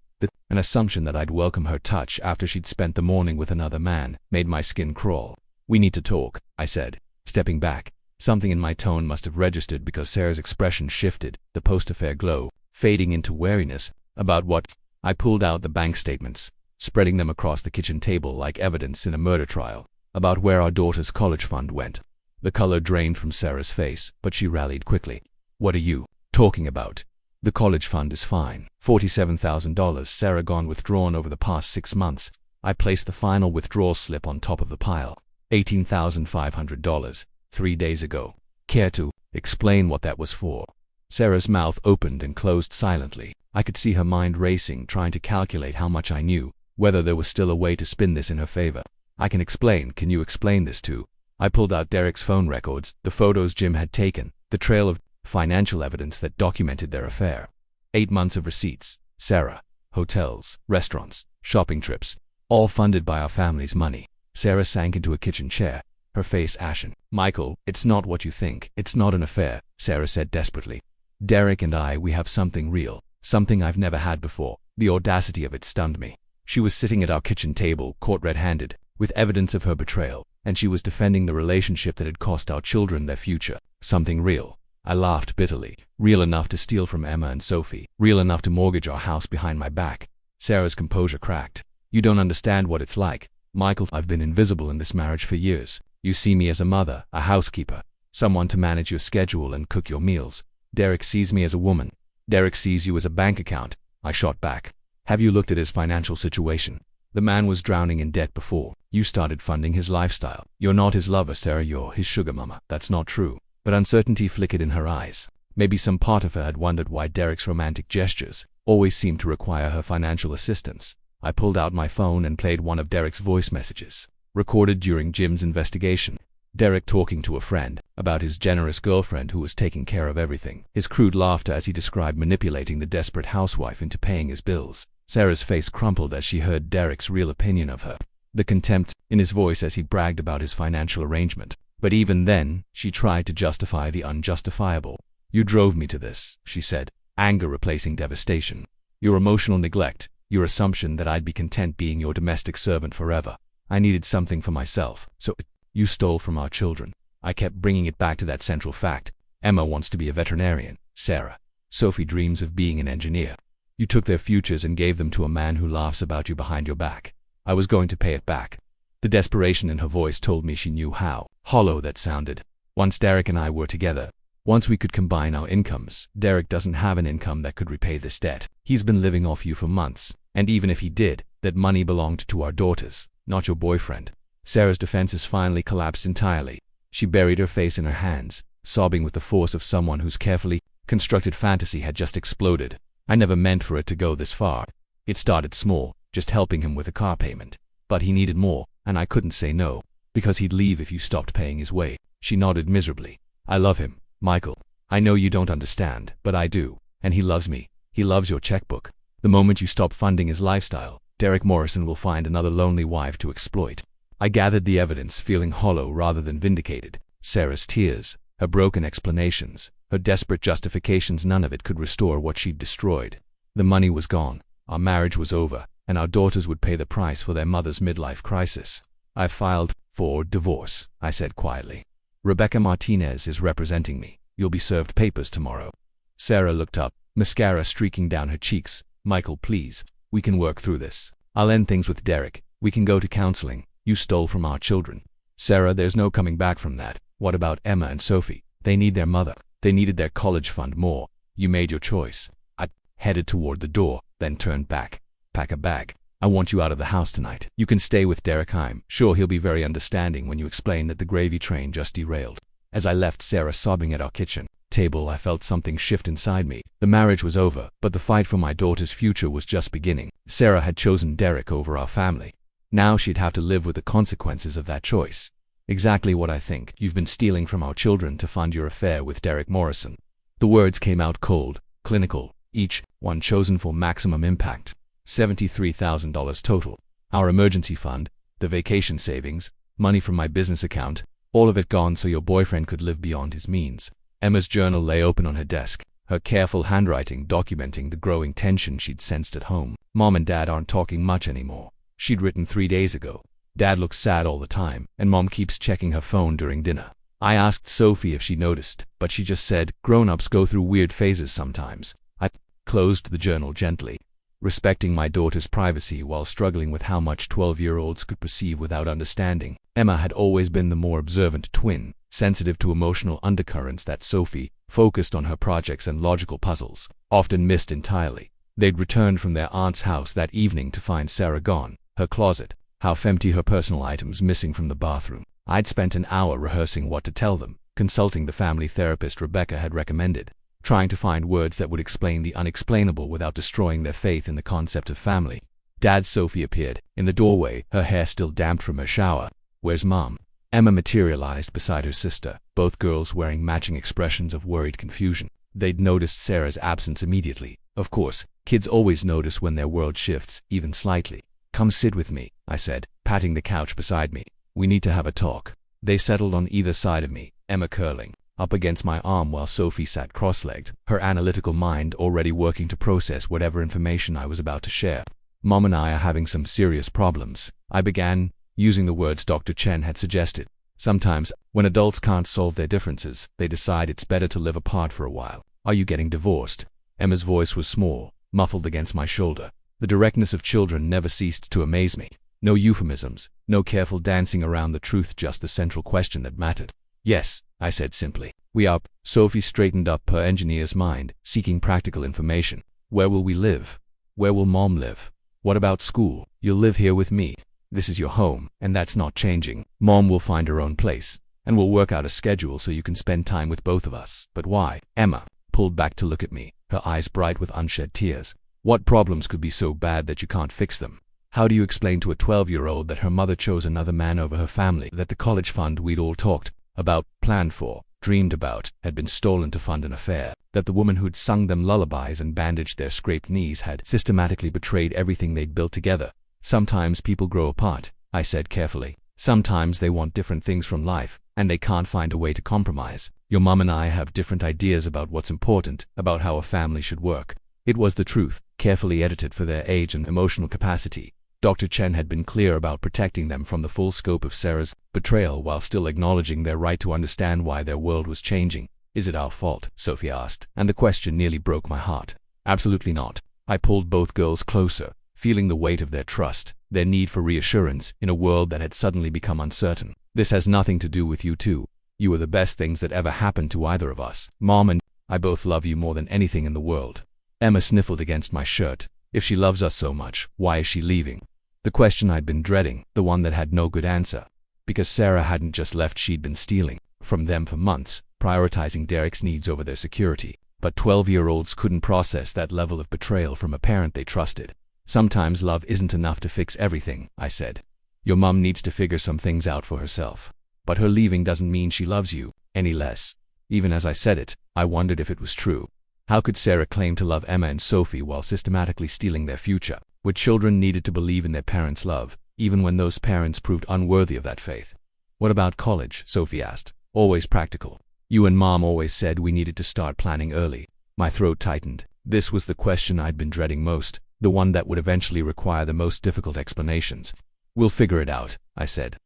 an assumption that I'd welcome her touch after she'd spent the morning with another man, made my skin crawl. "We need to talk," I said, stepping back. Something in my tone must have registered because Sarah's expression shifted, the post-affair glow fading into wariness. "About what?" I pulled out the bank statements, spreading them across the kitchen table like evidence in a murder trial. "About where our daughter's college fund went." The color drained from Sarah's face, but she rallied quickly. "What are you talking about? The college fund is fine. $47,000 Sarah gone withdrawn over the past 6 months." I placed the final withdrawal slip on top of the pile. $18,500, 3 days ago. "Care to explain what that was for?" Sarah's mouth opened and closed silently. I could see her mind racing, trying to calculate how much I knew, whether there was still a way to spin this in her favor. "I can explain. Can you explain this too?" I pulled out Derek's phone records, the photos Jim had taken, the trail of financial evidence that documented their affair. 8 months of receipts. Sarah. Hotels, restaurants, shopping trips, all funded by our family's money. Sarah sank into a kitchen chair, her face ashen. "Michael, it's not what you think. It's not an affair," Sarah said desperately. "Derek and we have something real. Something I've never had before." The audacity of it stunned me. She was sitting at our kitchen table, caught red-handed, with evidence of her betrayal, and she was defending the relationship that had cost our children their future. Something real. I laughed bitterly. Real enough to steal from Emma and Sophie. Real enough to mortgage our house behind my back. Sarah's composure cracked. "You don't understand what it's like, Michael. I've been invisible in this marriage for years. You see me as a mother, a housekeeper, someone to manage your schedule and cook your meals. Derek sees me as a woman. Derek sees you as a bank account." I shot back. "Have you looked at his financial situation? The man was drowning in debt before you started funding his lifestyle. You're not his lover, Sarah, you're his sugar mama." "That's not true." But uncertainty flickered in her eyes. Maybe some part of her had wondered why Derek's romantic gestures always seemed to require her financial assistance. I pulled out my phone and played one of Derek's voice messages, recorded during Jim's investigation. Derek talking to a friend about his generous girlfriend who was taking care of everything. His crude laughter as he described manipulating the desperate housewife into paying his bills. Sarah's face crumpled as she heard Derek's real opinion of her. The contempt in his voice as he bragged about his financial arrangement. But even then, she tried to justify the unjustifiable. "You drove me to this," she said, anger replacing devastation. "Your emotional neglect, your assumption that I'd be content being your domestic servant forever. I needed something for myself, so you stole from our children." I kept bringing it back to that central fact. "Emma wants to be a veterinarian, Sarah. Sophie dreams of being an engineer. You took their futures and gave them to a man who laughs about you behind your back. I was going to pay it back." The desperation in her voice told me she knew how hollow that sounded. "Once Derek and I were together, once we could combine our incomes." "Derek doesn't have an income that could repay this debt. He's been living off you for months, and even if he did, that money belonged to our daughters, not your boyfriend." Sarah's defenses finally collapsed entirely. She buried her face in her hands, sobbing with the force of someone whose carefully constructed fantasy had just exploded. "I never meant for it to go this far. It started small, just helping him with a car payment. But he needed more, and I couldn't say no, because he'd leave if you stopped paying his way." She nodded miserably. "I love him, Michael. I know you don't understand, but I do. And he loves me. He loves your checkbook. The moment you stop funding his lifestyle, Derek Morrison will find another lonely wife to exploit." I gathered the evidence, feeling hollow rather than vindicated. Sarah's tears, her broken explanations, her desperate justifications, none of it could restore what she'd destroyed. The money was gone, our marriage was over, and our daughters would pay the price for their mother's midlife crisis. I filed for divorce, I said quietly. Rebecca Martinez is representing me. You'll be served papers tomorrow. Sarah looked up, mascara streaking down her cheeks. Michael, please. We can work through this. I'll end things with Derek. We can go to counseling. You stole from our children. Sarah, there's no coming back from that. What about Emma and Sophie? They need their mother. They needed their college fund more. You made your choice. I headed toward the door, then turned back. Pack a bag. I want you out of the house tonight. You can stay with Derek. I'm sure he'll be very understanding when you explain that the gravy train just derailed. As I left Sarah sobbing at our kitchen table, I felt something shift inside me. The marriage was over, but the fight for my daughter's future was just beginning. Sarah had chosen Derek over our family. Now she'd have to live with the consequences of that choice. Exactly what I think. You've been stealing from our children to fund your affair with Derek Morrison. The words came out cold, clinical, each one chosen for maximum impact. $73,000 total. Our emergency fund, the vacation savings, money from my business account, all of it gone so your boyfriend could live beyond his means. Emma's journal lay open on her desk, her careful handwriting documenting the growing tension she'd sensed at home. Mom and Dad aren't talking much anymore. She'd written 3 days ago. Dad looks sad all the time, and Mom keeps checking her phone during dinner. I asked Sophie if she noticed, but she just said, grown-ups go through weird phases sometimes. I closed the journal gently, respecting my daughter's privacy while struggling with how much 12-year-olds could perceive without understanding. Emma had always been the more observant twin, sensitive to emotional undercurrents that Sophie, focused on her projects and logical puzzles, often missed entirely. They'd returned from their aunt's house that evening to find Sarah gone, her closet half empty, her personal items missing from the bathroom. I'd spent an hour rehearsing what to tell them, consulting the family therapist Rebecca had recommended, trying to find words that would explain the unexplainable without destroying their faith in the concept of family. Dad's Sophie appeared in the doorway, her hair still damp from her shower. Where's Mom? Emma materialized beside her sister, both girls wearing matching expressions of worried confusion. They'd noticed Sarah's absence immediately. Of course, kids always notice when their world shifts, even slightly. Come sit with me, I said, patting the couch beside me. We need to have a talk. They settled on either side of me, Emma curling up against my arm while Sophie sat cross-legged, her analytical mind already working to process whatever information I was about to share. Mom and I are having some serious problems, I began, using the words Dr. Chen had suggested. Sometimes, when adults can't solve their differences, they decide it's better to live apart for a while. Are you getting divorced? Emma's voice was small, muffled against my shoulder. The directness of children never ceased to amaze me. No euphemisms, no careful dancing around the truth, just the central question that mattered. Yes, I said simply. We are. Sophie straightened up, her engineer's mind, seeking practical information. Where will we live? Where will Mom live? What about school? You'll live here with me. This is your home, and that's not changing. Mom will find her own place, and we'll work out a schedule so you can spend time with both of us. But why? Emma pulled back to look at me, her eyes bright with unshed tears. What problems could be so bad that you can't fix them? How do you explain to a 12-year-old that her mother chose another man over her family, that the college fund we'd all talked about, planned for, dreamed about, had been stolen to fund an affair, that the woman who'd sung them lullabies and bandaged their scraped knees had systematically betrayed everything they'd built together? Sometimes people grow apart, I said carefully. Sometimes they want different things from life, and they can't find a way to compromise. Your mom and I have different ideas about what's important, about how a family should work. It was the truth, carefully edited for their age and emotional capacity. Dr. Chen had been clear about protecting them from the full scope of Sarah's betrayal while still acknowledging their right to understand why their world was changing. Is it our fault? Sophie asked, and the question nearly broke my heart. Absolutely not. I pulled both girls closer, feeling the weight of their trust, their need for reassurance in a world that had suddenly become uncertain. This has nothing to do with you two. You are the best things that ever happened to either of us. Mom and I both love you more than anything in the world. Emma sniffled against my shirt. If she loves us so much, why is she leaving? The question I'd been dreading, the one that had no good answer. Because Sarah hadn't just left, she'd been stealing from them for months, prioritizing Derek's needs over their security. But 12-year-olds couldn't process that level of betrayal from a parent they trusted. Sometimes love isn't enough to fix everything, I said. Your mom needs to figure some things out for herself. But her leaving doesn't mean she loves you any less. Even as I said it, I wondered if it was true. How could Sarah claim to love Emma and Sophie while systematically stealing their future? Would children needed to believe in their parents' love, even when those parents proved unworthy of that faith? What about college? Sophie asked. Always practical. You and Mom always said we needed to start planning early. My throat tightened. This was the question I'd been dreading most, the one that would eventually require the most difficult explanations. "We'll figure it out," I said.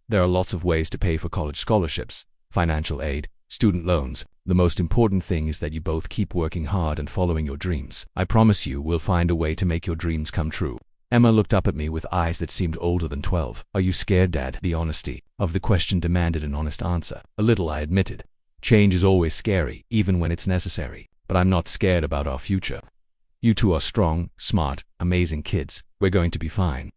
"There are lots of ways to pay for college scholarships, financial aid, student loans. The most important thing is that you both keep working hard and following your dreams. I promise you we'll find a way to make your dreams come true." Emma looked up at me with eyes that seemed older than 12. "Are you scared, Dad?" The honesty of the question demanded an honest answer. "A little," I admitted. "Change is always scary, even when it's necessary. But I'm not scared about our future. You two are strong, smart, amazing kids. We're going to be fine."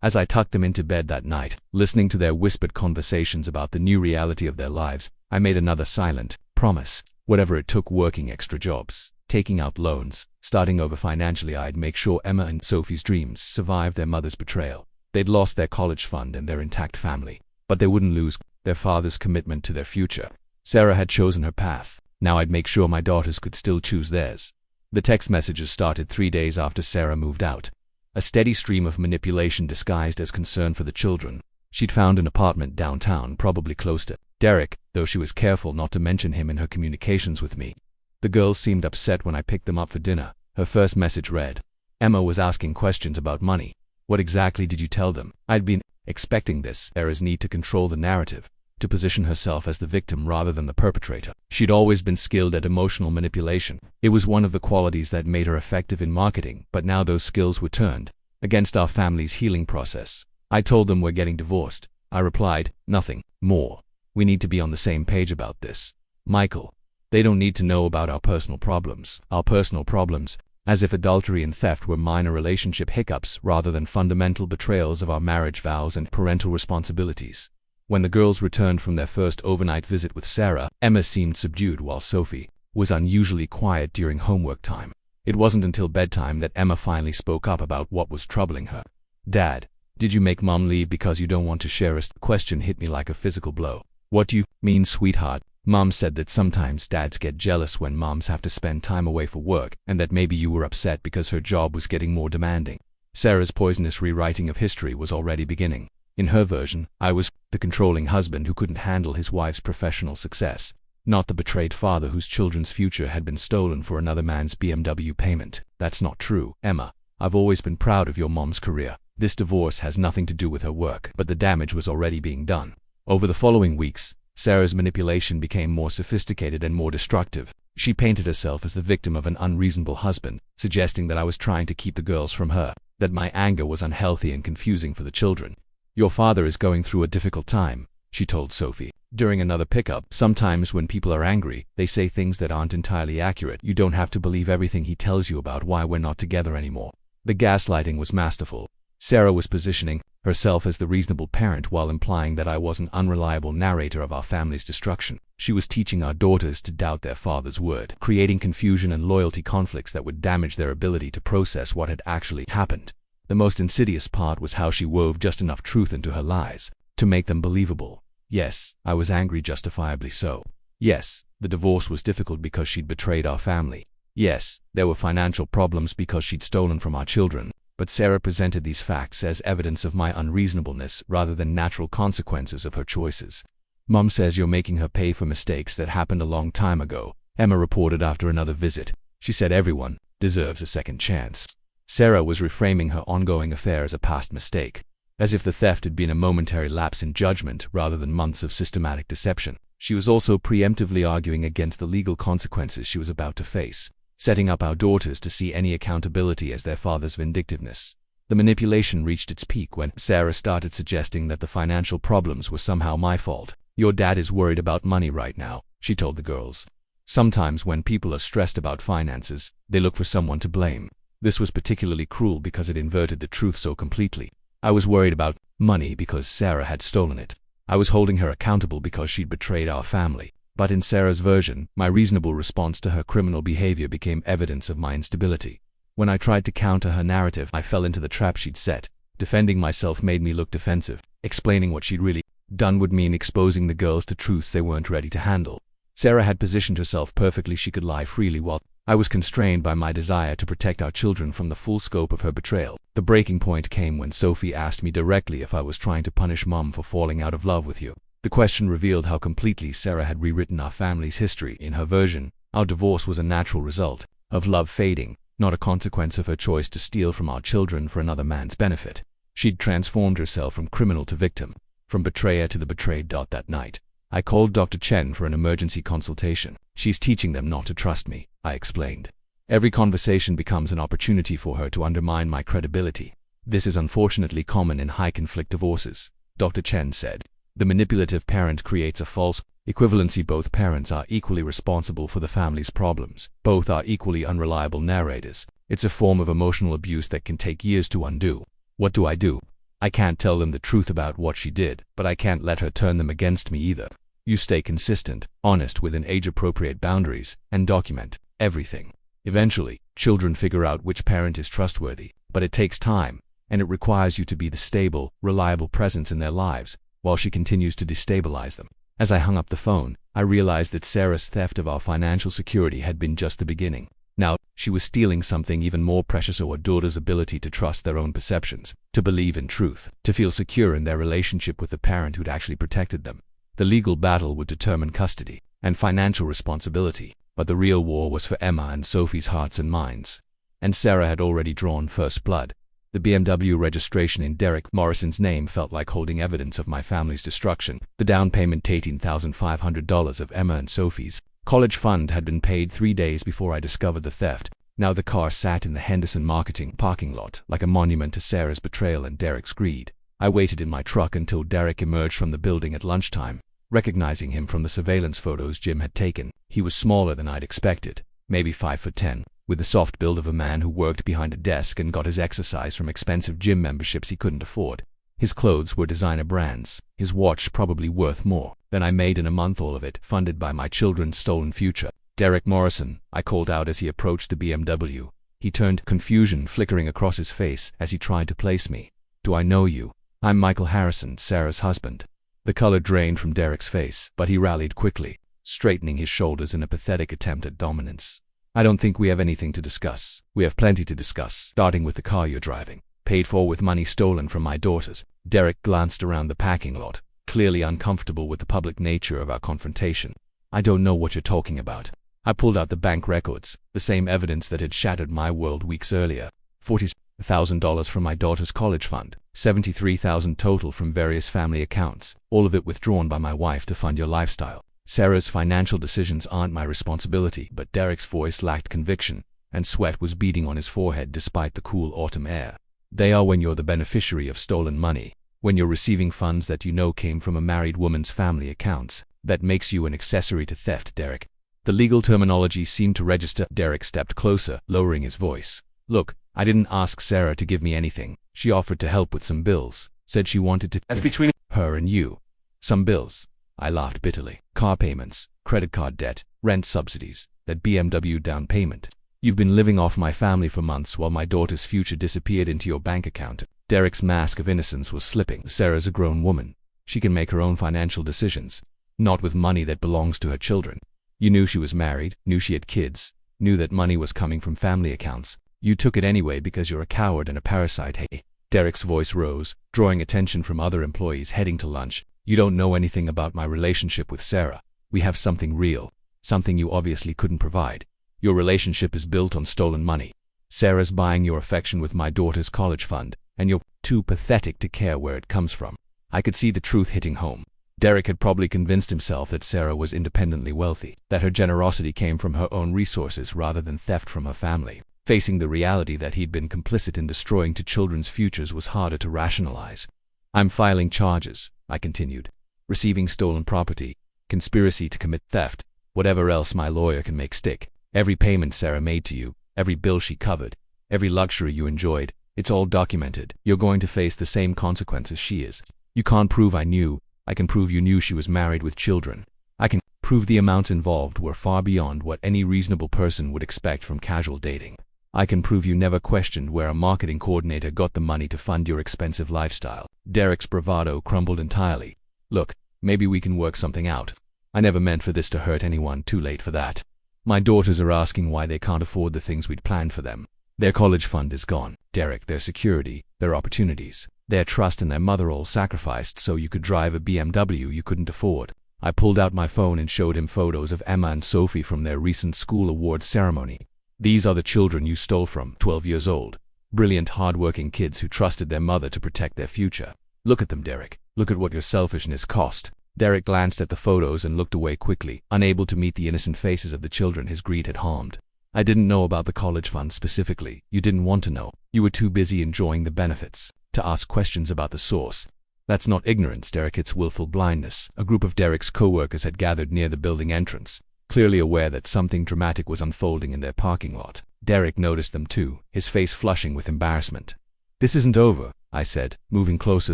As I tucked them into bed that night, listening to their whispered conversations about the new reality of their lives, I made another silent promise. Whatever it took, working extra jobs, taking out loans, starting over financially, I'd make sure Emma and Sophie's dreams survived their mother's betrayal. They'd lost their college fund and their intact family, but they wouldn't lose their father's commitment to their future. Sarah had chosen her path. Now I'd make sure my daughters could still choose theirs. The text messages started 3 days after Sarah moved out. A steady stream of manipulation disguised as concern for the children. She'd found an apartment downtown, probably close to Derek, though she was careful not to mention him in her communications with me. The girls seemed upset when I picked them up for dinner. Her first message read, "Emma was asking questions about money. What exactly did you tell them?" I'd been expecting this. Sarah's need to control the narrative, to position herself as the victim rather than the perpetrator. She'd always been skilled at emotional manipulation. It was one of the qualities that made her effective in marketing, but now those skills were turned against our family's healing process. "I told them we're getting divorced." I replied, "Nothing more. We need to be on the same page about this. Michael, they don't need to know about our personal problems." Our personal problems, as if adultery and theft were minor relationship hiccups rather than fundamental betrayals of our marriage vows and parental responsibilities. When the girls returned from their first overnight visit with Sarah, Emma seemed subdued while Sophie was unusually quiet during homework time. It wasn't until bedtime that Emma finally spoke up about what was troubling her. "Dad, did you make Mom leave because you don't want to share us?" The question hit me like a physical blow. "What do you mean, sweetheart?" "Mom said that sometimes dads get jealous when moms have to spend time away for work, and that maybe you were upset because her job was getting more demanding." Sarah's poisonous rewriting of history was already beginning. In her version, I was the controlling husband who couldn't handle his wife's professional success, not the betrayed father whose children's future had been stolen for another man's BMW payment. "That's not true, Emma. I've always been proud of your mom's career. This divorce has nothing to do with her work." But the damage was already being done. Over the following weeks, Sarah's manipulation became more sophisticated and more destructive. She painted herself as the victim of an unreasonable husband, suggesting that I was trying to keep the girls from her, that my anger was unhealthy and confusing for the children. "Your father is going through a difficult time," she told Sophie. During another pickup, "Sometimes when people are angry, they say things that aren't entirely accurate. You don't have to believe everything he tells you about why we're not together anymore." The gaslighting was masterful. Sarah was positioning herself as the reasonable parent while implying that I was an unreliable narrator of our family's destruction. She was teaching our daughters to doubt their father's word, creating confusion and loyalty conflicts that would damage their ability to process what had actually happened. The most insidious part was how she wove just enough truth into her lies to make them believable. Yes, I was angry, justifiably so. Yes, the divorce was difficult because she'd betrayed our family. Yes, there were financial problems because she'd stolen from our children. But Sarah presented these facts as evidence of my unreasonableness rather than natural consequences of her choices. "Mom says you're making her pay for mistakes that happened a long time ago," Emma reported after another visit. "She said everyone deserves a second chance." Sarah was reframing her ongoing affair as a past mistake, as if the theft had been a momentary lapse in judgment rather than months of systematic deception. She was also preemptively arguing against the legal consequences she was about to face, setting up our daughters to see any accountability as their father's vindictiveness. The manipulation reached its peak when Sarah started suggesting that the financial problems were somehow my fault. "Your dad is worried about money right now," she told the girls. "Sometimes when people are stressed about finances, they look for someone to blame." This was particularly cruel because it inverted the truth so completely. I was worried about money because Sarah had stolen it. I was holding her accountable because she'd betrayed our family. But in Sarah's version, my reasonable response to her criminal behavior became evidence of my instability. When I tried to counter her narrative, I fell into the trap she'd set. Defending myself made me look defensive. Explaining what she'd really done would mean exposing the girls to truths they weren't ready to handle. Sarah had positioned herself perfectly. She could lie freely while I was constrained by my desire to protect our children from the full scope of her betrayal. The breaking point came when Sophie asked me directly if I was trying to punish Mom for falling out of love with you. The question revealed how completely Sarah had rewritten our family's history. In her version, our divorce was a natural result, of love fading, not a consequence of her choice to steal from our children for another man's benefit. She'd transformed herself from criminal to victim, from betrayer to the betrayed. That night, I called Dr. Chen for an emergency consultation. She's teaching them not to trust me, I explained. Every conversation becomes an opportunity for her to undermine my credibility. This is unfortunately common in high-conflict divorces, Dr. Chen said. The manipulative parent creates a false equivalency. Both parents are equally responsible for the family's problems. Both are equally unreliable narrators. It's a form of emotional abuse that can take years to undo. What do? I can't tell them the truth about what she did, but I can't let her turn them against me either. You stay consistent, honest within age-appropriate boundaries, and document everything. Eventually, children figure out which parent is trustworthy, but it takes time, and it requires you to be the stable, reliable presence in their lives, while she continues to destabilize them. As I hung up the phone, I realized that Sarah's theft of our financial security had been just the beginning. Now, she was stealing something even more precious: our daughter's ability to trust their own perceptions, to believe in truth, to feel secure in their relationship with the parent who'd actually protected them. The legal battle would determine custody and financial responsibility, but the real war was for Emma and Sophie's hearts and minds. And Sarah had already drawn first blood. The BMW registration in Derek Morrison's name felt like holding evidence of my family's destruction. The down payment, $18,500 of Emma and Sophie's college fund, had been paid 3 days before I discovered the theft. Now the car sat in the Henderson marketing parking lot, like a monument to Sarah's betrayal and Derek's greed. I waited in my truck until Derek emerged from the building at lunchtime. Recognizing him from the surveillance photos Jim had taken, he was smaller than I'd expected, maybe 5'10", with the soft build of a man who worked behind a desk and got his exercise from expensive gym memberships he couldn't afford. His clothes were designer brands, his watch probably worth more than I made in a month, all of it funded by my children's stolen future. "Derek Morrison," I called out as he approached the BMW. He turned, confusion flickering across his face as he tried to place me. "Do I know you? I'm Michael Harrison, Sarah's husband." The color drained from Derek's face, but he rallied quickly, straightening his shoulders in a pathetic attempt at dominance. "I don't think we have anything to discuss. We have plenty to discuss, starting with the car you're driving, paid for with money stolen from my daughters." Derek glanced around the parking lot, clearly uncomfortable with the public nature of our confrontation. "I don't know what you're talking about." I pulled out the bank records, the same evidence that had shattered my world weeks earlier. $40,000 from my daughter's college fund, $73,000 total from various family accounts, all of it withdrawn by my wife to fund your lifestyle. Sarah's financial decisions aren't my responsibility. But Derek's voice lacked conviction, and sweat was beading on his forehead despite the cool autumn air. "They are when you're the beneficiary of stolen money, when you're receiving funds that you know came from a married woman's family accounts. That makes you an accessory to theft, Derek." The legal terminology seemed to register. Derek stepped closer, lowering his voice. "Look, I didn't ask Sarah to give me anything. She offered to help with some bills, said she wanted to. That's between her and you." "Some bills?" I laughed bitterly. "Car payments, credit card debt, rent subsidies, that BMW down payment. You've been living off my family for months while my daughter's future disappeared into your bank account." Derek's mask of innocence was slipping. "Sarah's a grown woman. She can make her own financial decisions, not with money that belongs to her children. You knew she was married, knew she had kids, knew that money was coming from family accounts. You took it anyway because you're a coward and a parasite." "Hey." Derek's voice rose, drawing attention from other employees heading to lunch. "You don't know anything about my relationship with Sarah. We have something real, something you obviously couldn't provide. Your relationship is built on stolen money. Sarah's buying your affection with my daughter's college fund, and you're too pathetic to care where it comes from." I could see the truth hitting home. Derek had probably convinced himself that Sarah was independently wealthy, that her generosity came from her own resources rather than theft from her family. Facing the reality that he'd been complicit in destroying two children's futures was harder to rationalize. "I'm filing charges," I continued. "Receiving stolen property, conspiracy to commit theft, whatever else my lawyer can make stick. Every payment Sarah made to you, every bill she covered, every luxury you enjoyed, it's all documented. You're going to face the same consequences she is. You can't prove I knew. I can prove you knew she was married with children. I can prove the amounts involved were far beyond what any reasonable person would expect from casual dating. I can prove you never questioned where a marketing coordinator got the money to fund your expensive lifestyle." Derek's bravado crumbled entirely. "Look, maybe we can work something out. I never meant for this to hurt anyone. Too late for that. My daughters are asking why they can't afford the things we'd planned for them. Their college fund is gone, Derek, their security, their opportunities, their trust in their mother, all sacrificed so you could drive a BMW you couldn't afford." I pulled out my phone and showed him photos of Emma and Sophie from their recent school awards ceremony. These are the children you stole from, 12 years old. Brilliant, hard-working kids who trusted their mother to protect their future. Look at them, Derek. Look at what your selfishness cost. Derek glanced at the photos and looked away quickly, unable to meet the innocent faces of the children his greed had harmed. I didn't know about the college fund specifically. You didn't want to know. You were too busy enjoying the benefits to ask questions about the source. That's not ignorance, Derek, it's willful blindness. A group of Derek's co-workers had gathered near the building entrance, clearly aware that something dramatic was unfolding in their parking lot. Derek noticed them too, his face flushing with embarrassment. "This isn't over," I said, moving closer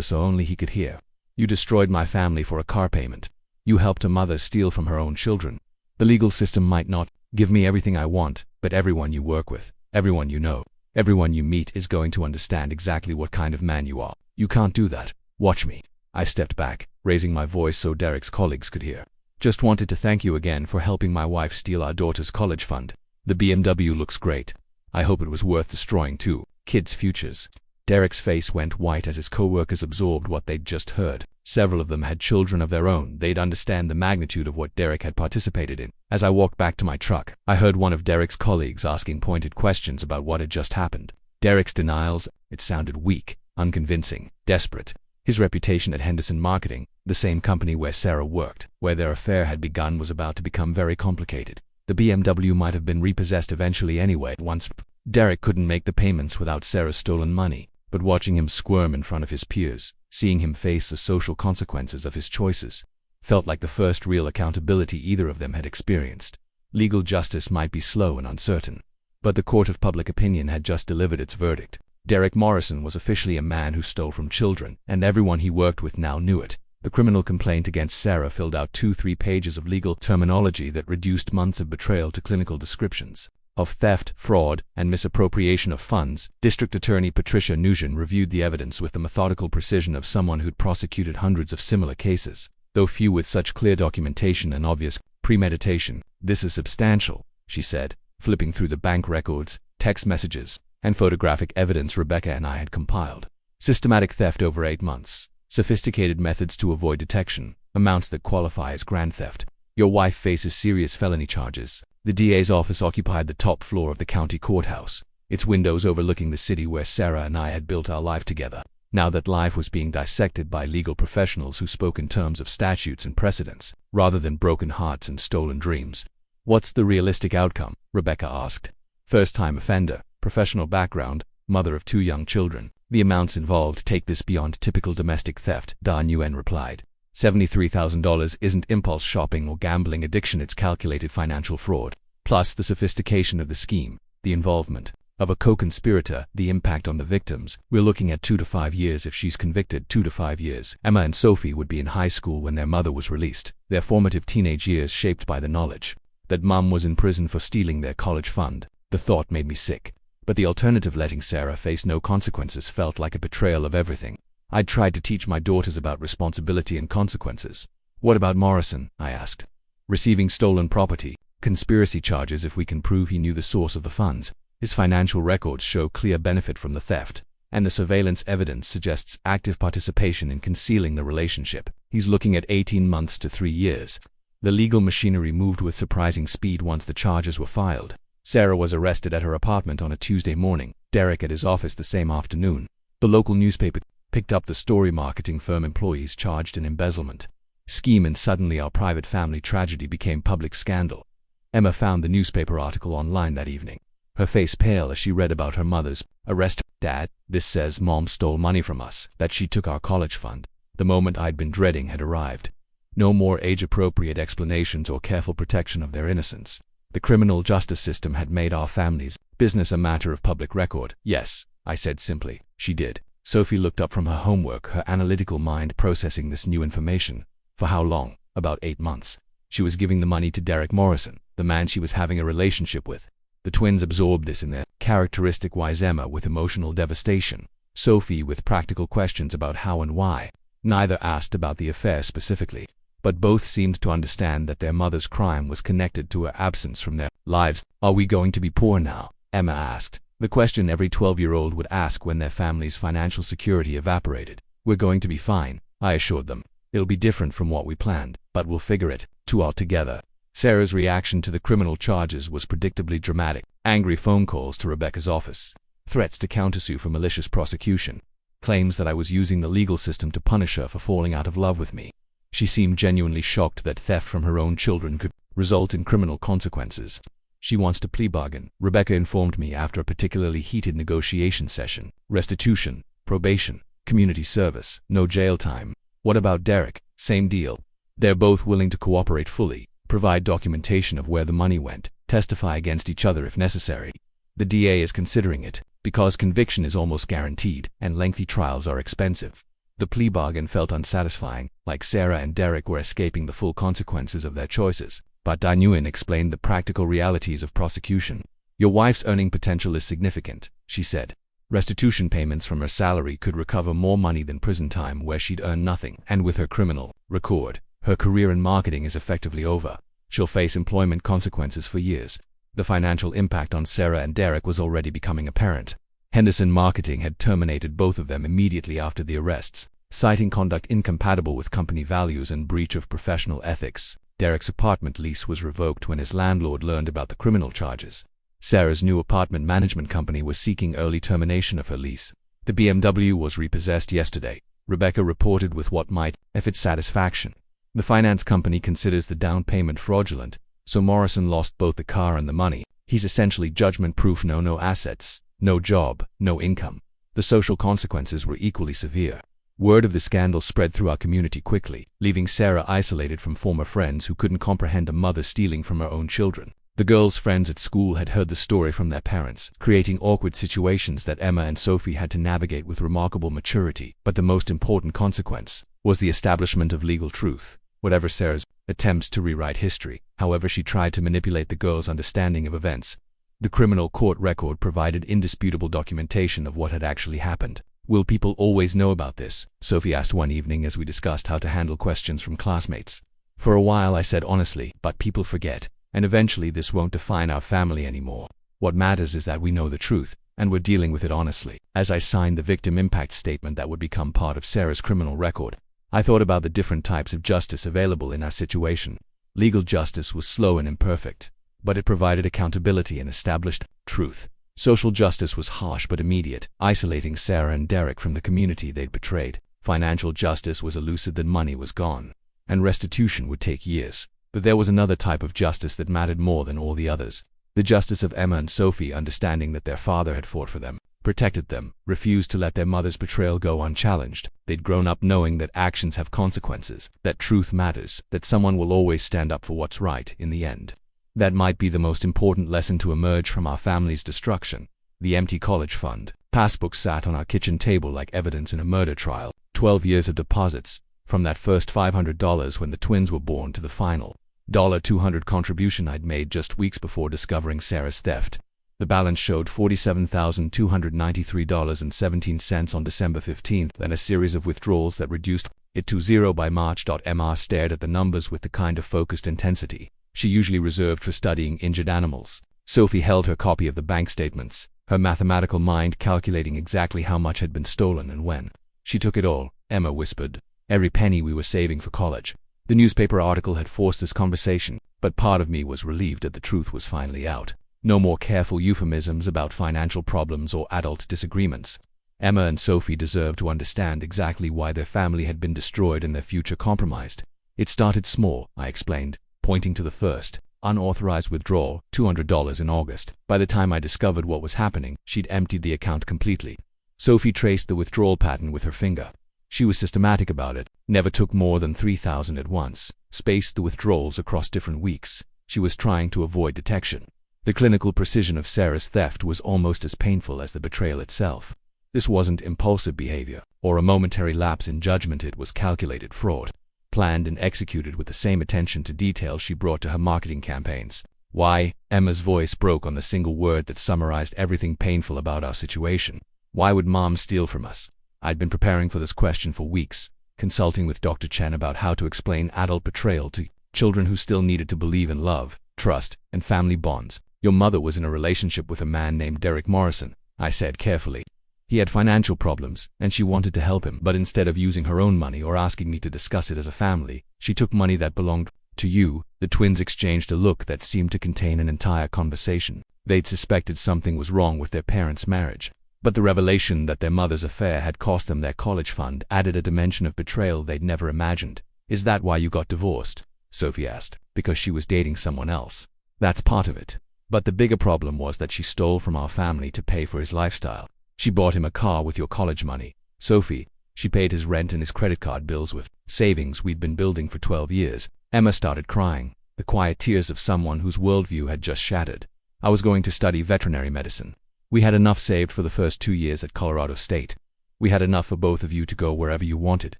so only he could hear. "You destroyed my family for a car payment. You helped a mother steal from her own children. The legal system might not give me everything I want, but everyone you work with, everyone you know, everyone you meet is going to understand exactly what kind of man you are. You can't do that. Watch me." I stepped back, raising my voice so Derek's colleagues could hear. "Just wanted to thank you again for helping my wife steal our daughter's college fund. The BMW looks great. I hope it was worth destroying too. Kids' futures." Derek's face went white as his co-workers absorbed what they'd just heard. Several of them had children of their own. They'd understand the magnitude of what Derek had participated in. As I walked back to my truck, I heard one of Derek's colleagues asking pointed questions about what had just happened. Derek's denials, it sounded weak, unconvincing, desperate. His reputation at Henderson Marketing, the same company where Sarah worked, where their affair had begun, was about to become very complicated. The BMW might have been repossessed eventually anyway. Once Derek couldn't make the payments without Sarah's stolen money, but watching him squirm in front of his peers, seeing him face the social consequences of his choices, felt like the first real accountability either of them had experienced. Legal justice might be slow and uncertain, but the court of public opinion had just delivered its verdict. Derek Morrison was officially a man who stole from children, and everyone he worked with now knew it. The criminal complaint against Sarah filled out 2-3 pages of legal terminology that reduced months of betrayal to clinical descriptions of theft, fraud, and misappropriation of funds. District Attorney Patricia Nugent reviewed the evidence with the methodical precision of someone who'd prosecuted hundreds of similar cases, though few with such clear documentation and obvious premeditation. "This is substantial," she said, flipping through the bank records, text messages, and photographic evidence Rebecca and I had compiled. "Systematic theft over 8 months. Sophisticated methods to avoid detection. Amounts that qualify as grand theft. Your wife faces serious felony charges." The DA's office occupied the top floor of the county courthouse, its windows overlooking the city where Sarah and I had built our life together. Now that life was being dissected by legal professionals who spoke in terms of statutes and precedents, rather than broken hearts and stolen dreams. "What's the realistic outcome?" Rebecca asked. "First-time offender, professional background, mother of 2 young children. The amounts involved take this beyond typical domestic theft," Da Nguyen replied. $73,000 isn't impulse shopping or gambling addiction, it's calculated financial fraud. Plus the sophistication of the scheme, the involvement of a co-conspirator, the impact on the victims. We're looking at 2 to 5 years if she's convicted. 2 to 5 years. Emma and Sophie would be in high school when their mother was released, their formative teenage years shaped by the knowledge that Mum was in prison for stealing their college fund. The thought made me sick. But the alternative, letting Sarah face no consequences, felt like a betrayal of everything I'd tried to teach my daughters about responsibility and consequences. "What about Morrison?" I asked. "Receiving stolen property, conspiracy charges if we can prove he knew the source of the funds. His financial records show clear benefit from the theft, and the surveillance evidence suggests active participation in concealing the relationship. He's looking at 18 months to 3 years. The legal machinery moved with surprising speed once the charges were filed. Sarah was arrested at her apartment on a Tuesday morning, Derek at his office the same afternoon. The local newspaper picked up the story. Marketing firm employees charged in embezzlement scheme, and suddenly our private family tragedy became public scandal. Emma found the newspaper article online that evening, her face pale as she read about her mother's arrest. "Dad, this says Mom stole money from us, that she took our college fund." The moment I'd been dreading had arrived. No more age-appropriate explanations or careful protection of their innocence. The criminal justice system had made our family's business a matter of public record. "Yes," I said simply. "She did." Sophie looked up from her homework, her analytical mind processing this new information. "For how long?" "About 8 months. She was giving the money to Derek Morrison, the man she was having a relationship with." The twins absorbed this in their characteristic ways, Emma with emotional devastation, Sophie with practical questions about how and why. Neither asked about the affair specifically, but both seemed to understand that their mother's crime was connected to her absence from their lives. "Are we going to be poor now?" Emma asked, the question every 12-year-old would ask when their family's financial security evaporated. "We're going to be fine," I assured them. "It'll be different from what we planned, but we'll figure it out together." Sarah's reaction to the criminal charges was predictably dramatic. Angry phone calls to Rebecca's office. Threats to countersue for malicious prosecution. Claims that I was using the legal system to punish her for falling out of love with me. She seemed genuinely shocked that theft from her own children could result in criminal consequences. She wants to plea bargain, Rebecca informed me after a particularly heated negotiation session. Restitution, probation, community service, no jail time. What about Derek? Same deal. They're both willing to cooperate fully, provide documentation of where the money went, testify against each other if necessary. The DA is considering it, because conviction is almost guaranteed, and lengthy trials are expensive. The plea bargain felt unsatisfying, like Sarah and Derek were escaping the full consequences of their choices. But Nguyen explained the practical realities of prosecution. Your wife's earning potential is significant, she said. Restitution payments from her salary could recover more money than prison time where she'd earn nothing. And with her criminal record, her career in marketing is effectively over. She'll face employment consequences for years. The financial impact on Sarah and Derek was already becoming apparent. Henderson Marketing had terminated both of them immediately after the arrests, citing conduct incompatible with company values and breach of professional ethics. Derek's apartment lease was revoked when his landlord learned about the criminal charges. Sarah's new apartment management company was seeking early termination of her lease. The BMW was repossessed yesterday, Rebecca reported with what might have its satisfaction. The finance company considers the down payment fraudulent, so Morrison lost both the car and the money. He's essentially judgment-proof. No assets, no job, no income. The social consequences were equally severe. Word of the scandal spread through our community quickly, leaving Sarah isolated from former friends who couldn't comprehend a mother stealing from her own children. The girls' friends at school had heard the story from their parents, creating awkward situations that Emma and Sophie had to navigate with remarkable maturity. But the most important consequence was the establishment of legal truth. Whatever Sarah's attempts to rewrite history, however she tried to manipulate the girls' understanding of events, the criminal court record provided indisputable documentation of what had actually happened. Will people always know about this? Sophie asked one evening as we discussed how to handle questions from classmates. For a while I said honestly, but people forget, and eventually this won't define our family anymore. What matters is that we know the truth, and we're dealing with it honestly. As I signed the victim impact statement that would become part of Sarah's criminal record, I thought about the different types of justice available in our situation. Legal justice was slow and imperfect, but it provided accountability and established truth. Social justice was harsh but immediate, isolating Sarah and Derek from the community they'd betrayed. Financial justice was elusive that money was gone, and restitution would take years. But there was another type of justice that mattered more than all the others. The justice of Emma and Sophie understanding that their father had fought for them, protected them, refused to let their mother's betrayal go unchallenged. They'd grown up knowing that actions have consequences, that truth matters, that someone will always stand up for what's right in the end. That might be the most important lesson to emerge from our family's destruction. The empty college fund. Passbooks sat on our kitchen table like evidence in a murder trial. 12 years of deposits, from that first $500 when the twins were born to the final $200 contribution I'd made just weeks before discovering Sarah's theft. The balance showed $47,293.17 on December 15th, then a series of withdrawals that reduced it to zero by March. Emma stared at the numbers with the kind of focused intensity she usually reserved for studying injured animals. Sophie held her copy of the bank statements, her mathematical mind calculating exactly how much had been stolen and when. She took it all, Emma whispered. Every penny we were saving for college. The newspaper article had forced this conversation, but part of me was relieved that the truth was finally out. No more careful euphemisms about financial problems or adult disagreements. Emma and Sophie deserved to understand exactly why their family had been destroyed and their future compromised. It started small, I explained, pointing to the first unauthorized withdrawal, $200 in August. By the time I discovered what was happening, she'd emptied the account completely. Sophie traced the withdrawal pattern with her finger. She was systematic about it, never took more than $3,000 at once, spaced the withdrawals across different weeks. She was trying to avoid detection. The clinical precision of Sarah's theft was almost as painful as the betrayal itself. This wasn't impulsive behavior, or a momentary lapse in judgment. It was calculated fraud, planned and executed with the same attention to detail she brought to her marketing campaigns. Why? Emma's voice broke on the single word that summarized everything painful about our situation. Why would Mom steal from us? I'd been preparing for this question for weeks, consulting with Dr. Chen about how to explain adult betrayal to children who still needed to believe in love, trust, and family bonds. Your mother was in a relationship with a man named Derek Morrison, I said carefully. He had financial problems, and she wanted to help him, but instead of using her own money or asking me to discuss it as a family, she took money that belonged to you. The twins exchanged a look that seemed to contain an entire conversation. They'd suspected something was wrong with their parents' marriage. But the revelation that their mother's affair had cost them their college fund added a dimension of betrayal they'd never imagined. "Is that why you got divorced?" Sophie asked. "Because she was dating someone else." "That's part of it. But the bigger problem was that she stole from our family to pay for his lifestyle. She bought him a car with your college money, Sophie. She paid his rent and his credit card bills with savings we'd been building for 12 years. Emma started crying, the quiet tears of someone whose worldview had just shattered. "I was going to study veterinary medicine. We had enough saved for the first 2 years at Colorado State. We had enough for both of you to go wherever you wanted,"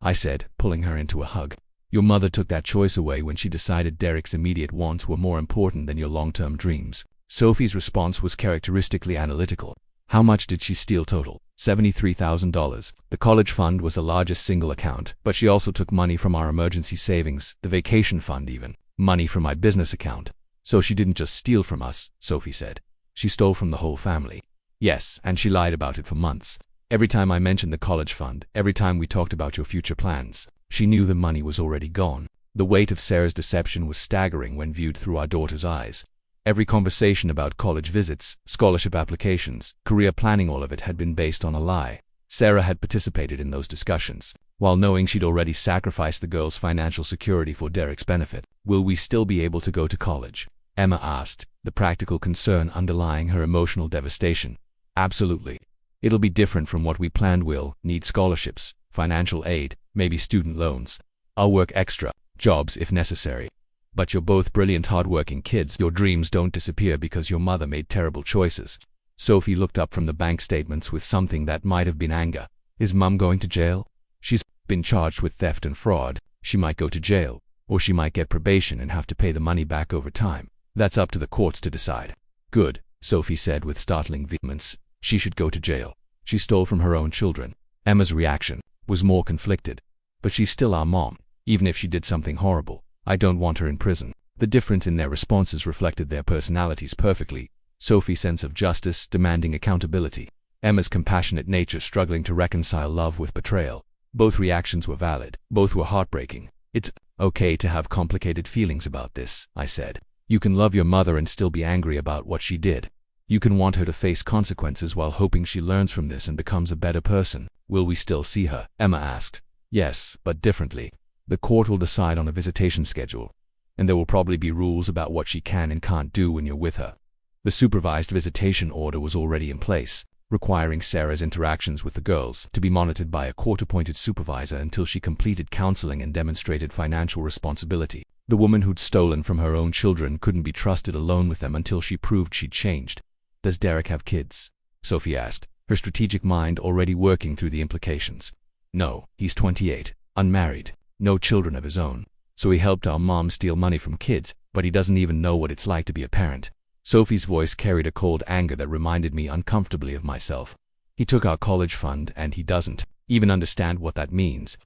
I said, pulling her into a hug. "Your mother took that choice away when she decided Derek's immediate wants were more important than your long-term dreams." Sophie's response was characteristically analytical. "How much did she steal total?" $73,000. The college fund was the largest single account, but she also took money from our emergency savings, the vacation fund even, money from my business account. "So she didn't just steal from us," Sophie said. "She stole from the whole family." "Yes, and she lied about it for months. Every time I mentioned the college fund, every time we talked about your future plans, she knew the money was already gone." The weight of Sarah's deception was staggering when viewed through our daughter's eyes. Every conversation about college visits, scholarship applications, career planning, all of it had been based on a lie. Sarah had participated in those discussions, while knowing she'd already sacrificed the girl's financial security for Derek's benefit. "Will we still be able to go to college?" Emma asked, the practical concern underlying her emotional devastation. "Absolutely. It'll be different from what we planned. We'll need scholarships, financial aid, maybe student loans. I'll work extra jobs if necessary. But you're both brilliant, hard-working kids. Your dreams don't disappear because your mother made terrible choices." Sophie looked up from the bank statements with something that might have been anger. "Is Mum going to jail?" "She's been charged with theft and fraud. She might go to jail, or she might get probation and have to pay the money back over time. That's up to the courts to decide." "Good," Sophie said with startling vehemence. "She should go to jail. She stole from her own children." Emma's reaction was more conflicted. "But she's still our mom, even if she did something horrible. I don't want her in prison." The difference in their responses reflected their personalities perfectly. Sophie's sense of justice, demanding accountability. Emma's compassionate nature struggling to reconcile love with betrayal. Both reactions were valid. Both were heartbreaking. "It's okay to have complicated feelings about this," I said. "You can love your mother and still be angry about what she did. You can want her to face consequences while hoping she learns from this and becomes a better person." "Will we still see her?" Emma asked. "Yes, but differently. The court will decide on a visitation schedule, and there will probably be rules about what she can and can't do when you're with her." The supervised visitation order was already in place, requiring Sarah's interactions with the girls to be monitored by a court-appointed supervisor until she completed counseling and demonstrated financial responsibility. The woman who'd stolen from her own children couldn't be trusted alone with them until she proved she'd changed. "Does Derek have kids?" Sophie asked, her strategic mind already working through the implications. "No, he's 28, unmarried, no children of his own. So he helped our mom steal money from kids, but he doesn't even know what it's like to be a parent." Sophie's voice carried a cold anger that reminded me uncomfortably of myself. "He took our college fund and he doesn't even understand what that means."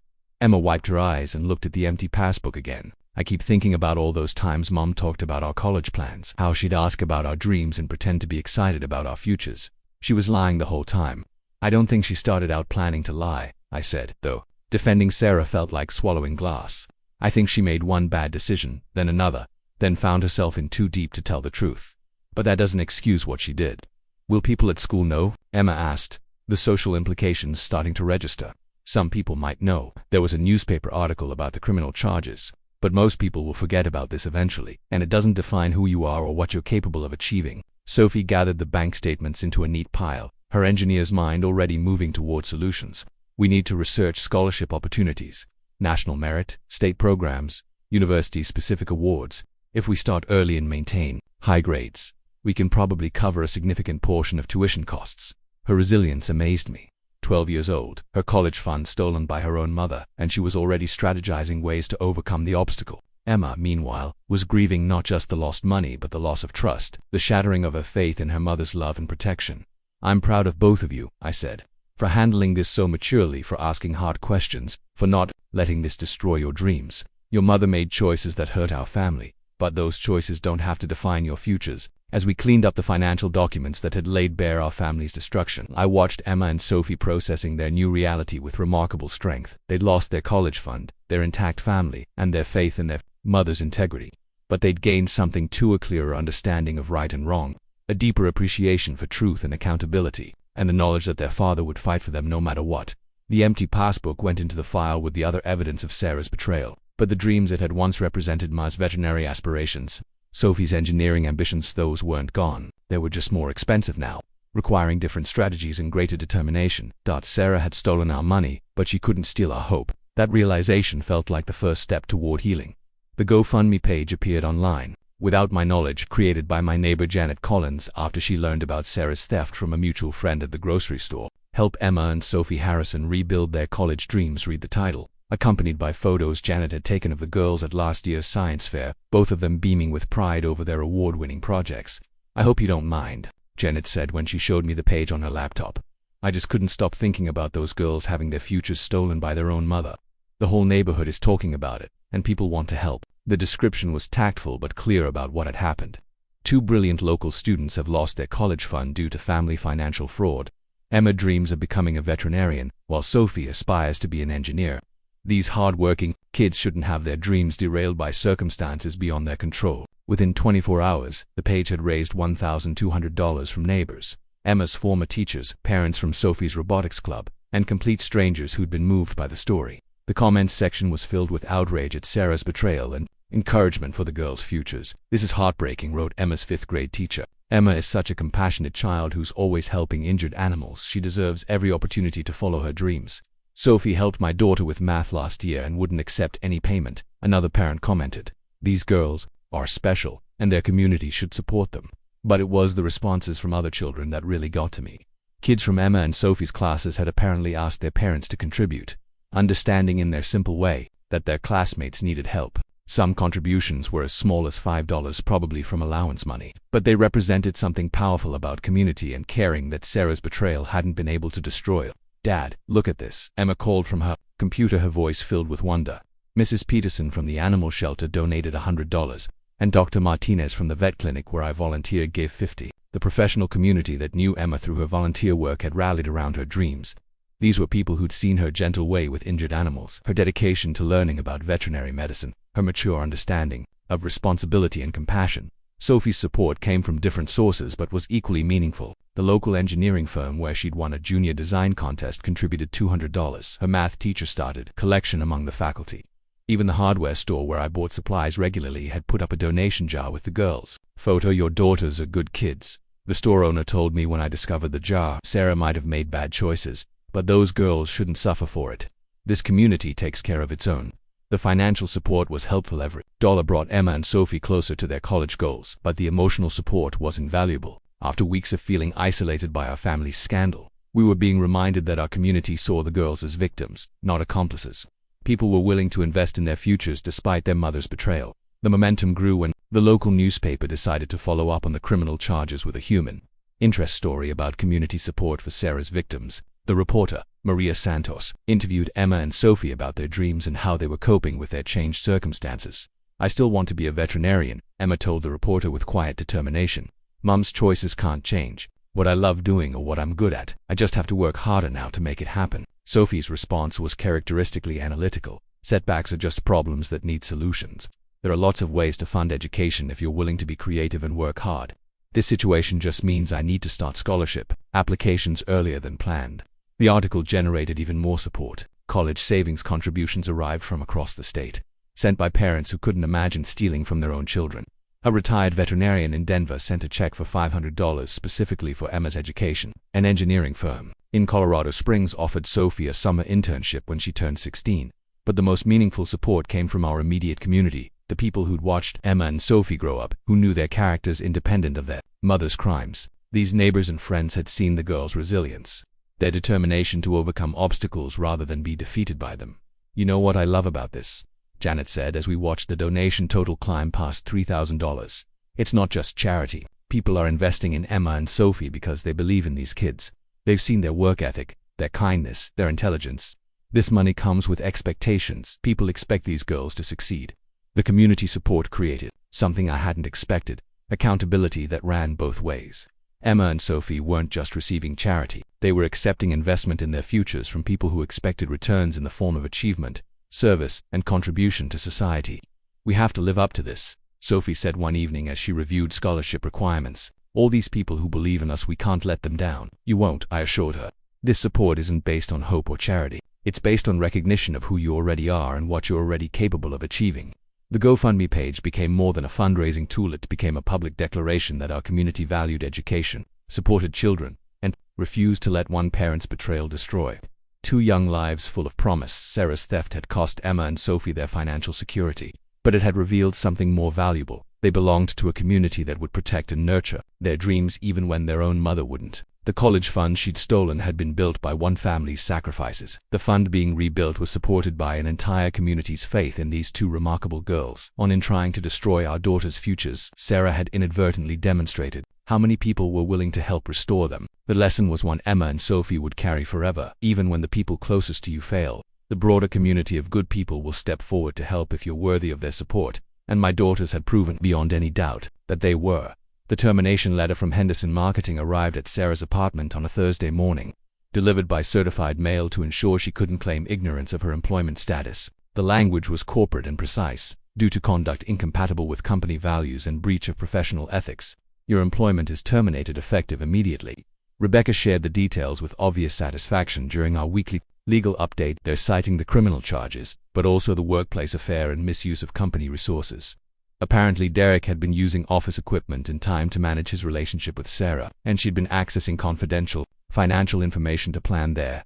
Emma wiped her eyes and looked at the empty passbook again. "I keep thinking about all those times Mom talked about our college plans, how she'd ask about our dreams and pretend to be excited about our futures. She was lying the whole time." "I don't think she started out planning to lie," I said, though defending Sarah felt like swallowing glass. "I think she made one bad decision, then another, then found herself in too deep to tell the truth. But that doesn't excuse what she did." "Will people at school know?" Emma asked, the social implications starting to register. "Some people might know. There was a newspaper article about the criminal charges. But most people will forget about this eventually, and it doesn't define who you are or what you're capable of achieving." Sophie gathered the bank statements into a neat pile, her engineer's mind already moving toward solutions. "We need to research scholarship opportunities, national merit, state programs, university-specific awards. If we start early and maintain high grades, we can probably cover a significant portion of tuition costs." Her resilience amazed me. 12 years old, her college fund stolen by her own mother, and she was already strategizing ways to overcome the obstacle. Emma, meanwhile, was grieving not just the lost money but the loss of trust, the shattering of her faith in her mother's love and protection. "I'm proud of both of you," I said, "for handling this so maturely, for asking hard questions, for not letting this destroy your dreams. Your mother made choices that hurt our family, but those choices don't have to define your futures." As we cleaned up the financial documents that had laid bare our family's destruction, I watched Emma and Sophie processing their new reality with remarkable strength. They'd lost their college fund, their intact family, and their faith in their mother's integrity. But they'd gained something too, a clearer understanding of right and wrong. a deeper appreciation for truth and accountability, and the knowledge that their father would fight for them no matter what. The empty passbook went into the file with the other evidence of Sarah's betrayal, but the dreams it had once represented Ma's veterinary aspirations, Sophie's engineering ambitions, those weren't gone. They were just more expensive now, requiring different strategies and greater determination. Sarah had stolen our money, but she couldn't steal our hope. That realization felt like the first step toward healing. The GoFundMe page appeared online, without my knowledge, created by my neighbor Janet Collins after she learned about Sarah's theft from a mutual friend at the grocery store. Help Emma and Sophie Harrison rebuild their college dreams, read the title, accompanied by photos Janet had taken of the girls at last year's science fair, both of them beaming with pride over their award-winning projects. "I hope you don't mind," Janet said when she showed me the page on her laptop. "I just couldn't stop thinking about those girls having their futures stolen by their own mother. The whole neighborhood is talking about it, and people want to help." The description was tactful but clear about what had happened. Two brilliant local students have lost their college fund due to family financial fraud. Emma dreams of becoming a veterinarian, while Sophie aspires to be an engineer. These hard-working kids shouldn't have their dreams derailed by circumstances beyond their control. Within 24 hours, the page had raised $1,200 from neighbors, Emma's former teachers, parents from Sophie's robotics club, and complete strangers who'd been moved by the story. The comments section was filled with outrage at Sarah's betrayal and encouragement for the girls' futures. "This is heartbreaking," wrote Emma's 5th-grade teacher. "Emma is such a compassionate child who's always helping injured animals. She deserves every opportunity to follow her dreams. Sophie helped my daughter with math last year and wouldn't accept any payment," another parent commented. "These girls are special, and their community should support them." But it was the responses from other children that really got to me. Kids from Emma and Sophie's classes had apparently asked their parents to contribute, understanding in their simple way that their classmates needed help. Some contributions were as small as $5, probably from allowance money, but they represented something powerful about community and caring that Sarah's betrayal hadn't been able to destroy. "Dad, look at this," Emma called from her computer, her voice filled with wonder. "Mrs. Peterson from the animal shelter donated $100, and Dr. Martinez from the vet clinic where I volunteered gave $50. The professional community that knew Emma through her volunteer work had rallied around her dreams. These were people who'd seen her gentle way with injured animals, her dedication to learning about veterinary medicine, her mature understanding of responsibility and compassion. Sophie's support came from different sources but was equally meaningful. The local engineering firm where she'd won a junior design contest contributed $200. Her math teacher started a collection among the faculty. Even the hardware store where I bought supplies regularly had put up a donation jar with the girls' photo. "Your daughters are good kids," the store owner told me when I discovered the jar. "Sarah might have made bad choices, but those girls shouldn't suffer for it. This community takes care of its own." The financial support was helpful. Every dollar brought Emma and Sophie closer to their college goals, but the emotional support was invaluable. After weeks of feeling isolated by our family's scandal, we were being reminded that our community saw the girls as victims, not accomplices. People were willing to invest in their futures despite their mother's betrayal. The momentum grew when the local newspaper decided to follow up on the criminal charges with a human interest story about community support for Sarah's victims. The reporter, Maria Santos, interviewed Emma and Sophie about their dreams and how they were coping with their changed circumstances. "I still want to be a veterinarian," Emma told the reporter with quiet determination. "Mum's choices can't change what I love doing or what I'm good at. I just have to work harder now to make it happen." Sophie's response was characteristically analytical. "Setbacks are just problems that need solutions. There are lots of ways to fund education if you're willing to be creative and work hard. This situation just means I need to start scholarship applications earlier than planned." The article generated even more support. College savings contributions arrived from across the state, sent by parents who couldn't imagine stealing from their own children. A retired veterinarian in Denver sent a check for $500 specifically for Emma's education. An engineering firm in Colorado Springs offered Sophie a summer internship when she turned 16. But the most meaningful support came from our immediate community, the people who'd watched Emma and Sophie grow up, who knew their characters independent of their mother's crimes. These neighbors and friends had seen the girls' resilience, their determination to overcome obstacles rather than be defeated by them. "You know what I love about this?" Janet said as we watched the donation total climb past $3,000. "It's not just charity. People are investing in Emma and Sophie because they believe in these kids. They've seen their work ethic, their kindness, their intelligence. This money comes with expectations. People expect these girls to succeed." The community support created something I hadn't expected, accountability that ran both ways. Emma and Sophie weren't just receiving charity, they were accepting investment in their futures from people who expected returns in the form of achievement, service, and contribution to society. "We have to live up to this," Sophie said one evening as she reviewed scholarship requirements. All these people who believe in us, we can't let them down. You won't, I assured her. This support isn't based on hope or charity. It's based on recognition of who you already are and what you're already capable of achieving. The GoFundMe page became more than a fundraising tool. It became a public declaration that our community valued education, supported children, and refused to let one parent's betrayal destroy 2 young lives full of promise. Sarah's theft had cost Emma and Sophie their financial security, but it had revealed something more valuable. They belonged to a community that would protect and nurture their dreams even when their own mother wouldn't. The college fund she'd stolen had been built by one family's sacrifices. The fund being rebuilt was supported by an entire community's faith in these 2 remarkable girls. In trying to destroy our daughters' futures, Sarah had inadvertently demonstrated how many people were willing to help restore them. The lesson was one Emma and Sophie would carry forever. Even when the people closest to you fail, the broader community of good people will step forward to help if you're worthy of their support. And my daughters had proven beyond any doubt that they were. The termination letter from Henderson Marketing arrived at Sarah's apartment on a Thursday morning, delivered by certified mail to ensure she couldn't claim ignorance of her employment status. The language was corporate and precise. Due to conduct incompatible with company values and breach of professional ethics, your employment is terminated effective immediately. Rebecca shared the details with obvious satisfaction during our weekly legal update. They're citing the criminal charges, but also the workplace affair and misuse of company resources. Apparently, Derek had been using office equipment in time to manage his relationship with Sarah, and she'd been accessing confidential financial information to plan their ...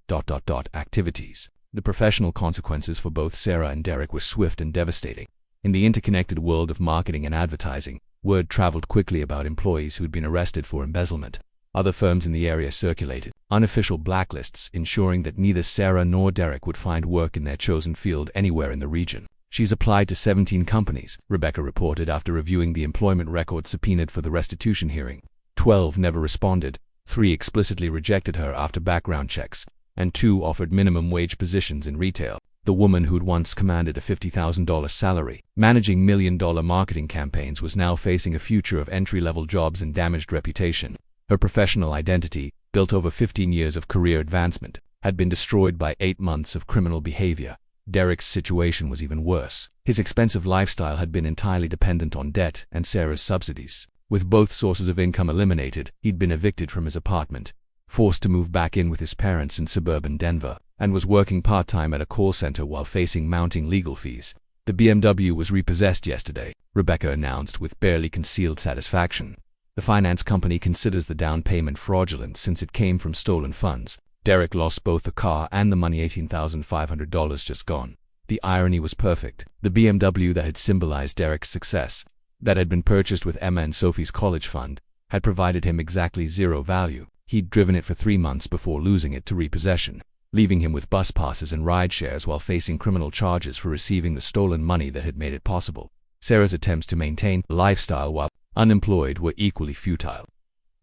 activities. The professional consequences for both Sarah and Derek were swift and devastating. In the interconnected world of marketing and advertising, word traveled quickly about employees who'd been arrested for embezzlement. Other firms in the area circulated unofficial blacklists, ensuring that neither Sarah nor Derek would find work in their chosen field anywhere in the region. She's applied to 17 companies, Rebecca reported after reviewing the employment records subpoenaed for the restitution hearing. 12 never responded, 3 explicitly rejected her after background checks, and 2 offered minimum wage positions in retail. The woman who'd once commanded a $50,000 salary, managing million-dollar marketing campaigns, was now facing a future of entry-level jobs and damaged reputation. Her professional identity, built over 15 years of career advancement, had been destroyed by 8 months of criminal behavior. Derek's situation was even worse. His expensive lifestyle had been entirely dependent on debt and Sarah's subsidies. With both sources of income eliminated, he'd been evicted from his apartment, forced to move back in with his parents in suburban Denver, and was working part-time at a call center while facing mounting legal fees. The BMW was repossessed yesterday, Rebecca announced with barely concealed satisfaction. The finance company considers the down payment fraudulent since it came from stolen funds. Derek lost both the car and the money, $18,500 just gone. The irony was perfect. The BMW that had symbolized Derek's success, that had been purchased with Emma and Sophie's college fund, had provided him exactly 0 value. He'd driven it for 3 months before losing it to repossession, leaving him with bus passes and ride shares while facing criminal charges for receiving the stolen money that had made it possible. Sarah's attempts to maintain a lifestyle while unemployed were equally futile.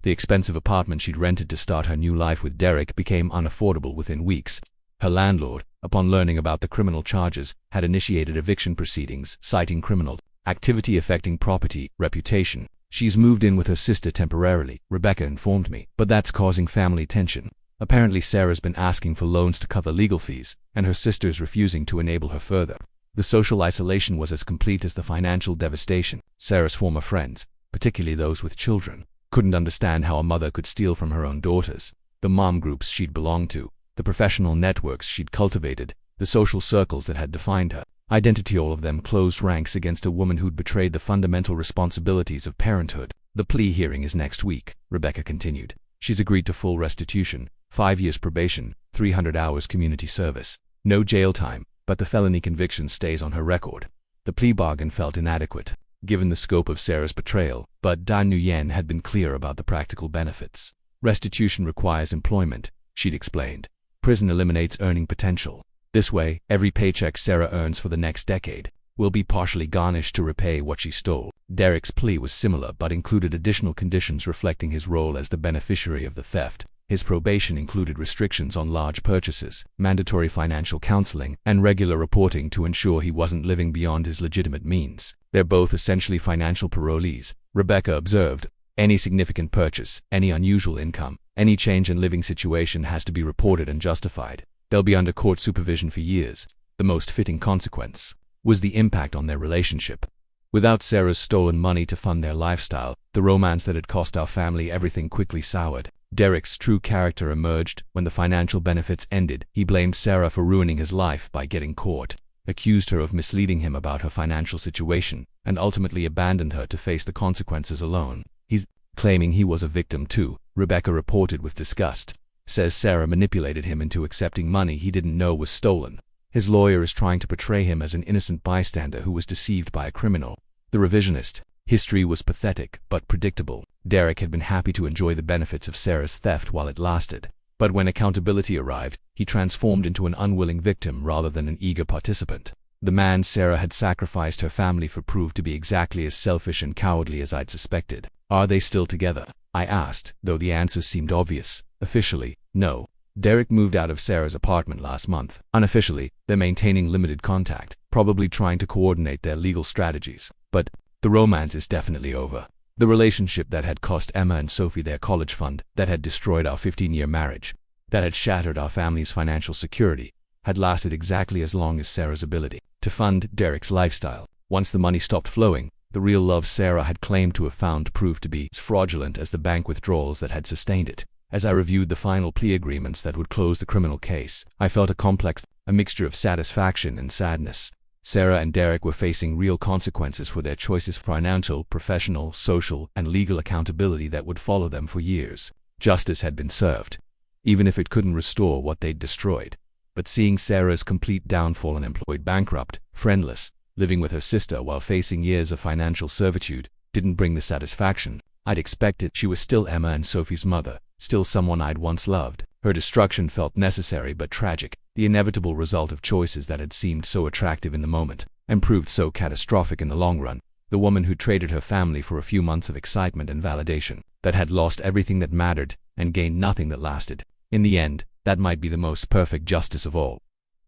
The expensive apartment she'd rented to start her new life with Derek became unaffordable within weeks. Her landlord, upon learning about the criminal charges, had initiated eviction proceedings, citing criminal activity affecting property, reputation. She's moved in with her sister temporarily, Rebecca informed me, but that's causing family tension. Apparently Sarah's been asking for loans to cover legal fees, and her sister's refusing to enable her further. The social isolation was as complete as the financial devastation. Sarah's former friends, particularly those with children, couldn't understand how a mother could steal from her own daughters. The mom groups she'd belonged to, the professional networks she'd cultivated, the social circles that had defined her identity, all of them closed ranks against a woman who'd betrayed the fundamental responsibilities of parenthood. The plea hearing is next week, Rebecca continued. She's agreed to full restitution, 5 years probation, 300 hours community service, no jail time, but the felony conviction stays on her record. The plea bargain felt inadequate, given the scope of Sarah's betrayal, but Dan Nguyen had been clear about the practical benefits. Restitution requires employment, she'd explained. Prison eliminates earning potential. This way, every paycheck Sarah earns for the next decade will be partially garnished to repay what she stole. Derek's plea was similar but included additional conditions reflecting his role as the beneficiary of the theft. His probation included restrictions on large purchases, mandatory financial counseling, and regular reporting to ensure he wasn't living beyond his legitimate means. They're both essentially financial parolees, Rebecca observed. Any significant purchase, any unusual income, any change in living situation has to be reported and justified. They'll be under court supervision for years. The most fitting consequence was the impact on their relationship. Without Sarah's stolen money to fund their lifestyle, the romance that had cost our family everything quickly soured. Derek's true character emerged when the financial benefits ended. He blamed Sarah for ruining his life by getting caught, accused her of misleading him about her financial situation, and ultimately abandoned her to face the consequences alone. He's claiming he was a victim too, Rebecca reported with disgust. Says Sarah manipulated him into accepting money he didn't know was stolen. His lawyer is trying to portray him as an innocent bystander who was deceived by a criminal. The revisionist history was pathetic but predictable. Derek had been happy to enjoy the benefits of Sarah's theft while it lasted. But when accountability arrived, he transformed into an unwilling victim rather than an eager participant. The man Sarah had sacrificed her family for proved to be exactly as selfish and cowardly as I'd suspected. Are they still together? I asked, though the answer seemed obvious. Officially, no. Derek moved out of Sarah's apartment last month. Unofficially, they're maintaining limited contact, probably trying to coordinate their legal strategies. But the romance is definitely over. The relationship that had cost Emma and Sophie their college fund, that had destroyed our 15-year marriage, that had shattered our family's financial security, had lasted exactly as long as Sarah's ability to fund Derek's lifestyle. Once the money stopped flowing, the real love Sarah had claimed to have found proved to be as fraudulent as the bank withdrawals that had sustained it. As I reviewed the final plea agreements that would close the criminal case, I felt a mixture of satisfaction and sadness. Sarah and Derek were facing real consequences for their choices, financial, professional, social, and legal accountability that would follow them for years. Justice had been served, even if it couldn't restore what they'd destroyed. But seeing Sarah's complete downfall, unemployed, bankrupt, friendless, living with her sister while facing years of financial servitude, didn't bring the satisfaction I'd expected. She was still Emma and Sophie's mother, still someone I'd once loved. Her destruction felt necessary but tragic, the inevitable result of choices that had seemed so attractive in the moment, and proved so catastrophic in the long run. The woman who traded her family for a few months of excitement and validation, that had lost everything that mattered and gained nothing that lasted. In the end, that might be the most perfect justice of all.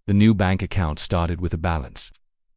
The new bank account started with a balance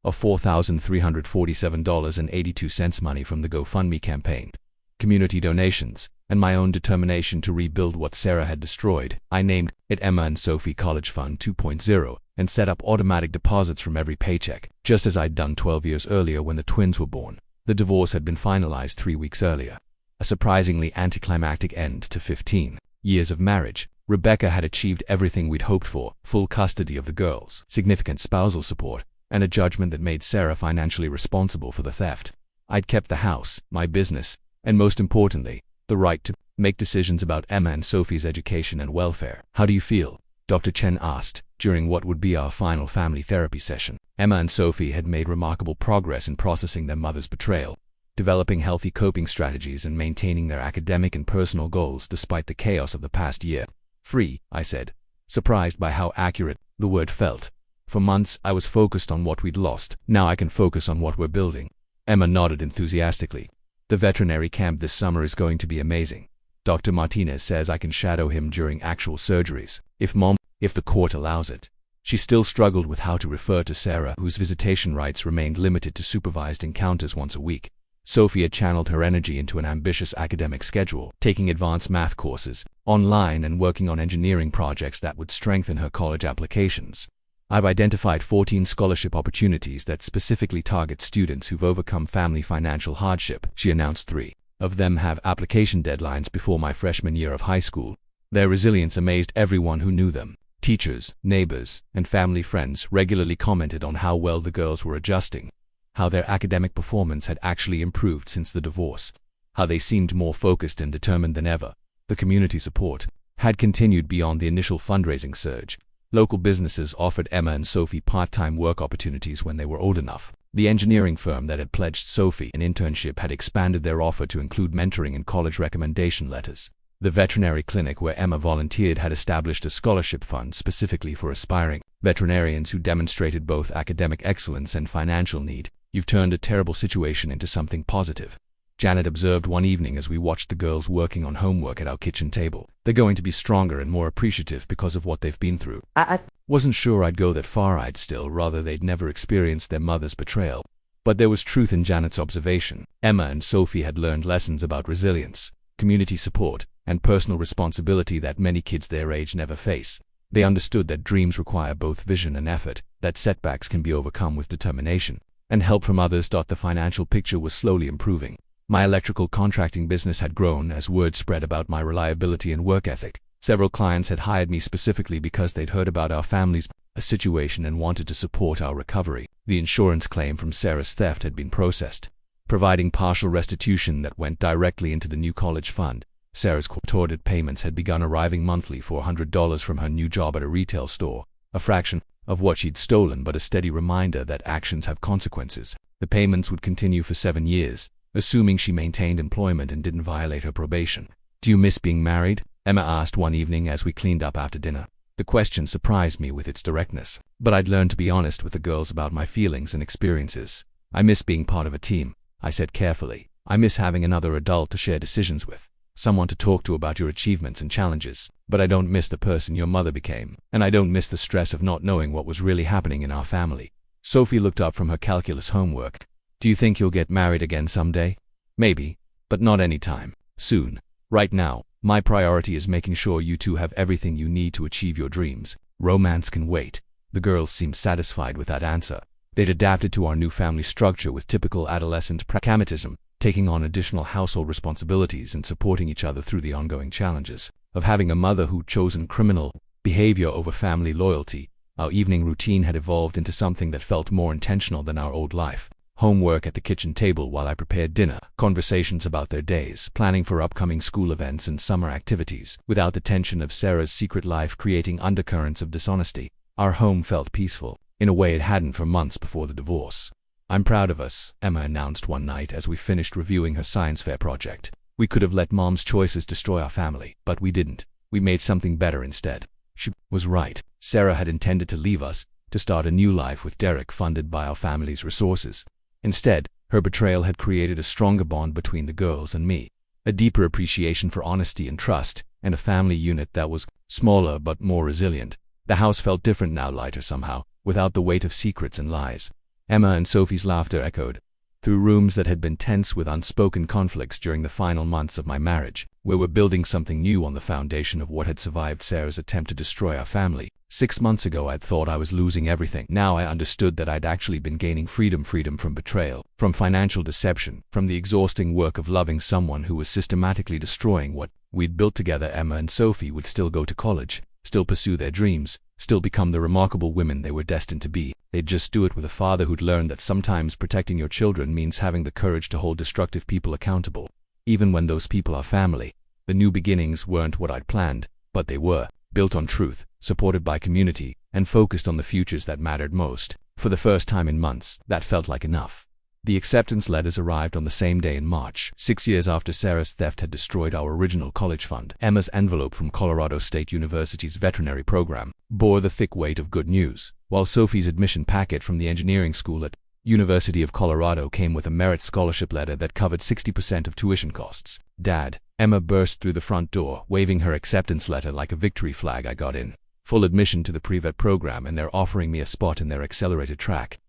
of $4,347.82 money from the GoFundMe campaign, community donations, and my own determination to rebuild what Sarah had destroyed. I named it Emma and Sophie College Fund 2.0 and set up automatic deposits from every paycheck, just as I'd done 12 years earlier when the twins were born. The divorce had been finalized 3 weeks earlier. A surprisingly anticlimactic end to 15 years of marriage. Rebecca had achieved everything we'd hoped for: full custody of the girls, significant spousal support, and a judgment that made Sarah financially responsible for the theft. I'd kept the house, my business, and most importantly, the right to make decisions about Emma and Sophie's education and welfare. How do you feel? Dr. Chen asked during what would be our final family therapy session. Emma and Sophie had made remarkable progress in processing their mother's betrayal, developing healthy coping strategies, and maintaining their academic and personal goals despite the chaos of the past year. Free, I said, surprised by how accurate the word felt. For months, I was focused on what we'd lost. Now I can focus on what we're building. Emma nodded enthusiastically. The veterinary camp this summer is going to be amazing. Dr. Martinez says I can shadow him during actual surgeries, if the court allows it. She still struggled with how to refer to Sarah, whose visitation rights remained limited to supervised encounters once a week. Sophie had channeled her energy into an ambitious academic schedule, taking advanced math courses online and working on engineering projects that would strengthen her college applications. I've identified 14 scholarship opportunities that specifically target students who've overcome family financial hardship. She announced 3 of them have application deadlines before my freshman year of high school. Their resilience amazed everyone who knew them. Teachers, neighbors, and family friends regularly commented on how well the girls were adjusting, how their academic performance had actually improved since the divorce, how they seemed more focused and determined than ever. The community support had continued beyond the initial fundraising surge. Local businesses offered Emma and Sophie part-time work opportunities when they were old enough. The engineering firm that had pledged Sophie an internship had expanded their offer to include mentoring and college recommendation letters. The veterinary clinic where Emma volunteered had established a scholarship fund specifically for aspiring veterinarians who demonstrated both academic excellence and financial need. You've turned a terrible situation into something positive, Janet observed one evening as we watched the girls working on homework at our kitchen table. They're going to be stronger and more appreciative because of what they've been through. I wasn't sure I'd go that far. I'd still rather they'd never experienced their mother's betrayal. But there was truth in Janet's observation. Emma and Sophie had learned lessons about resilience, community support, and personal responsibility that many kids their age never face. They understood that dreams require both vision and effort, that setbacks can be overcome with determination, and help from others. The financial picture was slowly improving. My electrical contracting business had grown as word spread about my reliability and work ethic. Several clients had hired me specifically because they'd heard about our family's situation and wanted to support our recovery. The insurance claim from Sarah's theft had been processed, providing partial restitution that went directly into the new college fund. Sarah's contorted payments had begun arriving monthly, $400 from her new job at a retail store, a fraction of what she'd stolen, but a steady reminder that actions have consequences. The payments would continue for 7 years, assuming she maintained employment and didn't violate her probation. "Do you miss being married?" Emma asked one evening as we cleaned up after dinner. The question surprised me with its directness, but I'd learned to be honest with the girls about my feelings and experiences. "I miss being part of a team," I said carefully. "I miss having another adult to share decisions with, someone to talk to about your achievements and challenges. But I don't miss the person your mother became, and I don't miss the stress of not knowing what was really happening in our family." Sophie looked up from her calculus homework. "Do you think you'll get married again someday?" "Maybe, but not anytime soon. Right now, my priority is making sure you two have everything you need to achieve your dreams. Romance can wait." The girls seemed satisfied with that answer. They'd adapted to our new family structure with typical adolescent pragmatism, taking on additional household responsibilities and supporting each other through the ongoing challenges of having a mother who'd chosen criminal behavior over family loyalty. Our evening routine had evolved into something that felt more intentional than our old life. Homework at the kitchen table while I prepared dinner, conversations about their days, planning for upcoming school events and summer activities, without the tension of Sarah's secret life creating undercurrents of dishonesty. Our home felt peaceful, in a way it hadn't for months before the divorce. "I'm proud of us," Emma announced one night as we finished reviewing her science fair project. "We could have let Mom's choices destroy our family, but we didn't. We made something better instead." She was right. Sarah had intended to leave us, to start a new life with Derek, funded by our family's resources. Instead, her betrayal had created a stronger bond between the girls and me, a deeper appreciation for honesty and trust, and a family unit that was smaller but more resilient. The house felt different now, lighter somehow, without the weight of secrets and lies. Emma and Sophie's laughter echoed through rooms that had been tense with unspoken conflicts during the final months of my marriage. We were building something new on the foundation of what had survived Sarah's attempt to destroy our family. 6 months ago I'd thought I was losing everything. Now I understood that I'd actually been gaining freedom from betrayal, from financial deception, from the exhausting work of loving someone who was systematically destroying what we'd built together. Emma and Sophie would still go to college, still pursue their dreams, still become the remarkable women they were destined to be. They'd just do it with a father who'd learned that sometimes protecting your children means having the courage to hold destructive people accountable, even when those people are family. The new beginnings weren't what I'd planned, but they were, built on truth, supported by community, and focused on the futures that mattered most. For the first time in months, that felt like enough. The acceptance letters arrived on the same day in March, 6 years after Sarah's theft had destroyed our original college fund. Emma's envelope from Colorado State University's veterinary program bore the thick weight of good news, while Sophie's admission packet from the engineering school at University of Colorado came with a merit scholarship letter that covered 60% of tuition costs. "Dad," Emma burst through the front door, waving her acceptance letter like a victory flag. "I got in. Full admission to the pre-vet program, and they're offering me a spot in their accelerated track."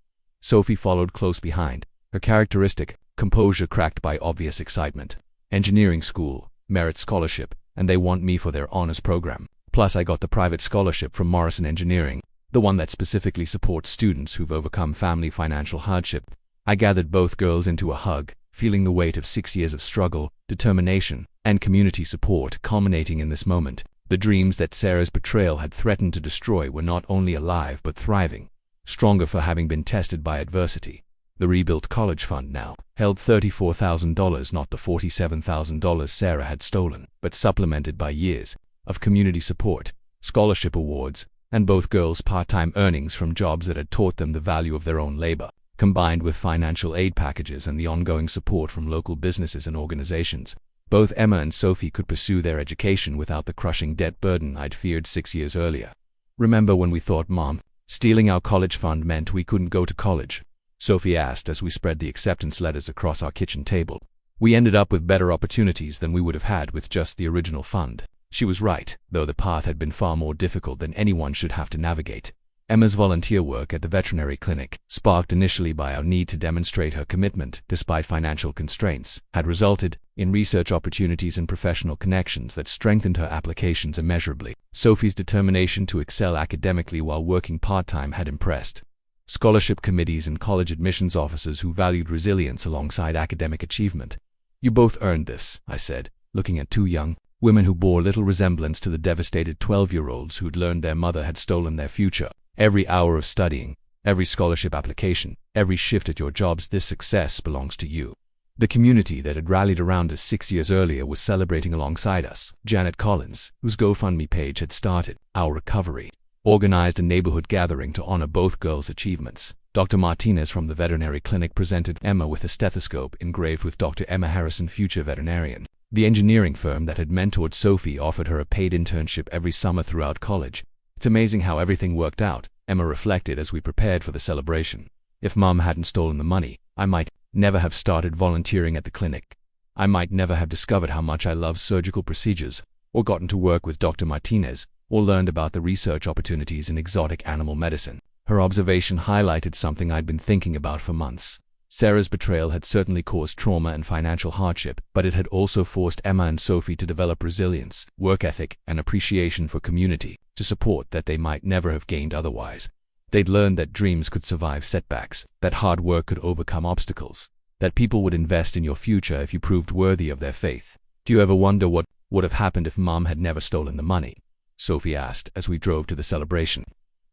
Sophie followed close behind, her characteristic composure cracked by obvious excitement. "Engineering school, merit scholarship, and they want me for their honors program. Plus I got the private scholarship from Morrison Engineering, the one that specifically supports students who've overcome family financial hardship." I gathered both girls into a hug, feeling the weight of 6 years of struggle, determination, and community support culminating in this moment. The dreams that Sarah's betrayal had threatened to destroy were not only alive but thriving, stronger for having been tested by adversity. The rebuilt college fund now held $34,000, not the $47,000 Sarah had stolen, but supplemented by years of community support, scholarship awards, and both girls' part-time earnings from jobs that had taught them the value of their own labor, combined with financial aid packages and the ongoing support from local businesses and organizations. Both Emma and Sophie could pursue their education without the crushing debt burden I'd feared 6 years earlier. "Remember when we thought Mom stealing our college fund meant we couldn't go to college?" Sophie asked as we spread the acceptance letters across our kitchen table. "We ended up with better opportunities than we would have had with just the original fund." She was right, though the path had been far more difficult than anyone should have to navigate. Emma's volunteer work at the veterinary clinic, sparked initially by our need to demonstrate her commitment despite financial constraints, had resulted in research opportunities and professional connections that strengthened her applications immeasurably. Sophie's determination to excel academically while working part-time had impressed scholarship committees and college admissions officers who valued resilience alongside academic achievement. You both earned this, I said, looking at two young women who bore little resemblance to the devastated 12-year-olds who'd learned their mother had stolen their future. Every hour of studying, every scholarship application, every shift at your jobs, this success belongs to you. The community that had rallied around us 6 years earlier was celebrating alongside us. Janet Collins, whose GoFundMe page had started Our Recovery, organized a neighborhood gathering to honor both girls' achievements. Dr. Martinez from the veterinary clinic presented Emma with a stethoscope engraved with Dr. Emma Harrison, future veterinarian. The engineering firm that had mentored Sophie offered her a paid internship every summer throughout college. It's amazing how everything worked out, Emma reflected as we prepared for the celebration. If Mom hadn't stolen the money, I might never have started volunteering at the clinic. I might never have discovered how much I loved surgical procedures, or gotten to work with Dr. Martinez, or learned about the research opportunities in exotic animal medicine. Her observation highlighted something I'd been thinking about for months. Sarah's betrayal had certainly caused trauma and financial hardship, but it had also forced Emma and Sophie to develop resilience, work ethic, and appreciation for community, to support that they might never have gained otherwise. They'd learned that dreams could survive setbacks, that hard work could overcome obstacles, that people would invest in your future if you proved worthy of their faith. Do you ever wonder what would have happened if Mom had never stolen the money? Sophie asked as we drove to the celebration.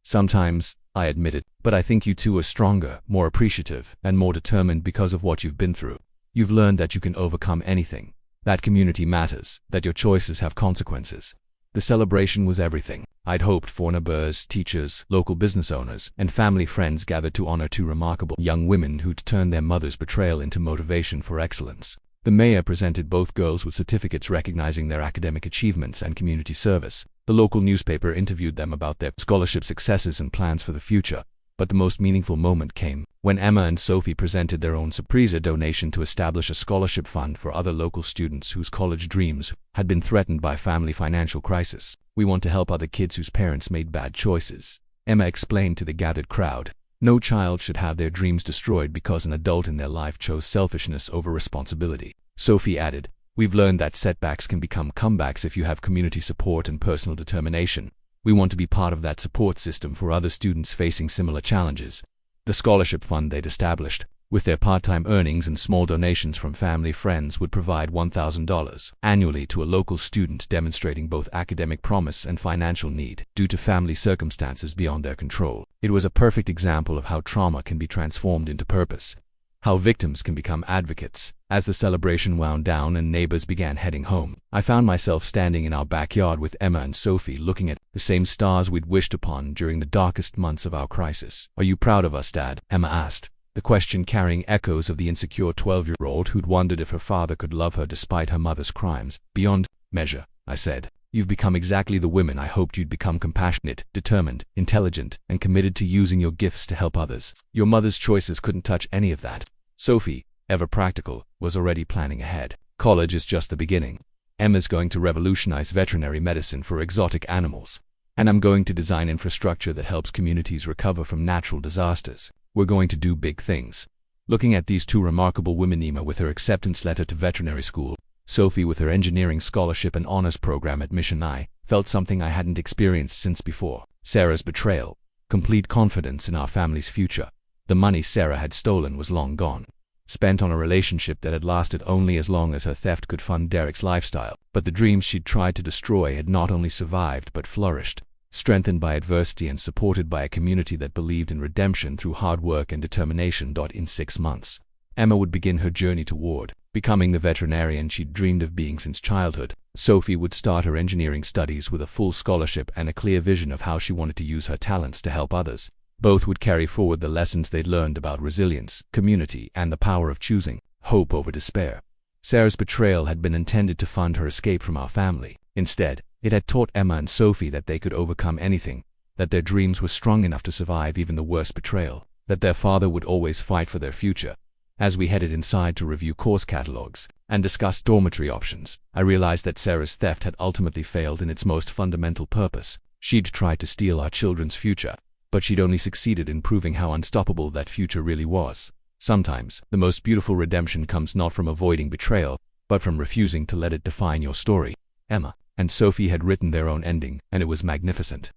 Sometimes, I admitted, but I think you two are stronger, more appreciative, and more determined because of what you've been through. You've learned that you can overcome anything, that community matters, that your choices have consequences. The celebration was everything I'd hoped for. Neighbors, teachers, local business owners, and family friends gathered to honor two remarkable young women who'd turned their mother's betrayal into motivation for excellence. The mayor presented both girls with certificates recognizing their academic achievements and community service. The local newspaper interviewed them about their scholarship successes and plans for the future. But the most meaningful moment came when Emma and Sophie presented their own surprise donation to establish a scholarship fund for other local students whose college dreams had been threatened by family financial crisis. We want to help other kids whose parents made bad choices, Emma explained to the gathered crowd. No child should have their dreams destroyed because an adult in their life chose selfishness over responsibility. Sophie added, "We've learned that setbacks can become comebacks if you have community support and personal determination. We want to be part of that support system for other students facing similar challenges." The scholarship fund they'd established, with their part-time earnings and small donations from family friends, would provide $1,000 annually to a local student demonstrating both academic promise and financial need due to family circumstances beyond their control. It was a perfect example of how trauma can be transformed into purpose, how victims can become advocates. As the celebration wound down and neighbors began heading home, I found myself standing in our backyard with Emma and Sophie, looking at the same stars we'd wished upon during the darkest months of our crisis. "Are you proud of us, Dad?" Emma asked, the question carrying echoes of the insecure 12-year-old who'd wondered if her father could love her despite her mother's crimes. "Beyond measure," I said. "You've become exactly the women I hoped you'd become: compassionate, determined, intelligent, and committed to using your gifts to help others. Your mother's choices couldn't touch any of that." Sophie, ever practical, was already planning ahead. "College is just the beginning. Emma's going to revolutionize veterinary medicine for exotic animals, and I'm going to design infrastructure that helps communities recover from natural disasters. We're going to do big things." Looking at these two remarkable women, Emma with her acceptance letter to veterinary school, Sophie with her engineering scholarship and honors program at Mission, I felt something I hadn't experienced since before. Sarah's betrayal, complete confidence in our family's future. The money Sarah had stolen was long gone, spent on a relationship that had lasted only as long as her theft could fund Derek's lifestyle. But the dreams she'd tried to destroy had not only survived but flourished, strengthened by adversity and supported by a community that believed in redemption through hard work and determination. In 6 months, Emma would begin her journey toward becoming the veterinarian she'd dreamed of being since childhood. Sophie would start her engineering studies with a full scholarship and a clear vision of how she wanted to use her talents to help others. Both would carry forward the lessons they'd learned about resilience, community, and the power of choosing hope over despair. Sarah's betrayal had been intended to fund her escape from our family. Instead, it had taught Emma and Sophie that they could overcome anything, that their dreams were strong enough to survive even the worst betrayal, that their father would always fight for their future. As we headed inside to review course catalogs and discuss dormitory options, I realized that Sarah's theft had ultimately failed in its most fundamental purpose. She'd tried to steal our children's future, but she'd only succeeded in proving how unstoppable that future really was. Sometimes, the most beautiful redemption comes not from avoiding betrayal, but from refusing to let it define your story. Emma and Sophie had written their own ending, and it was magnificent.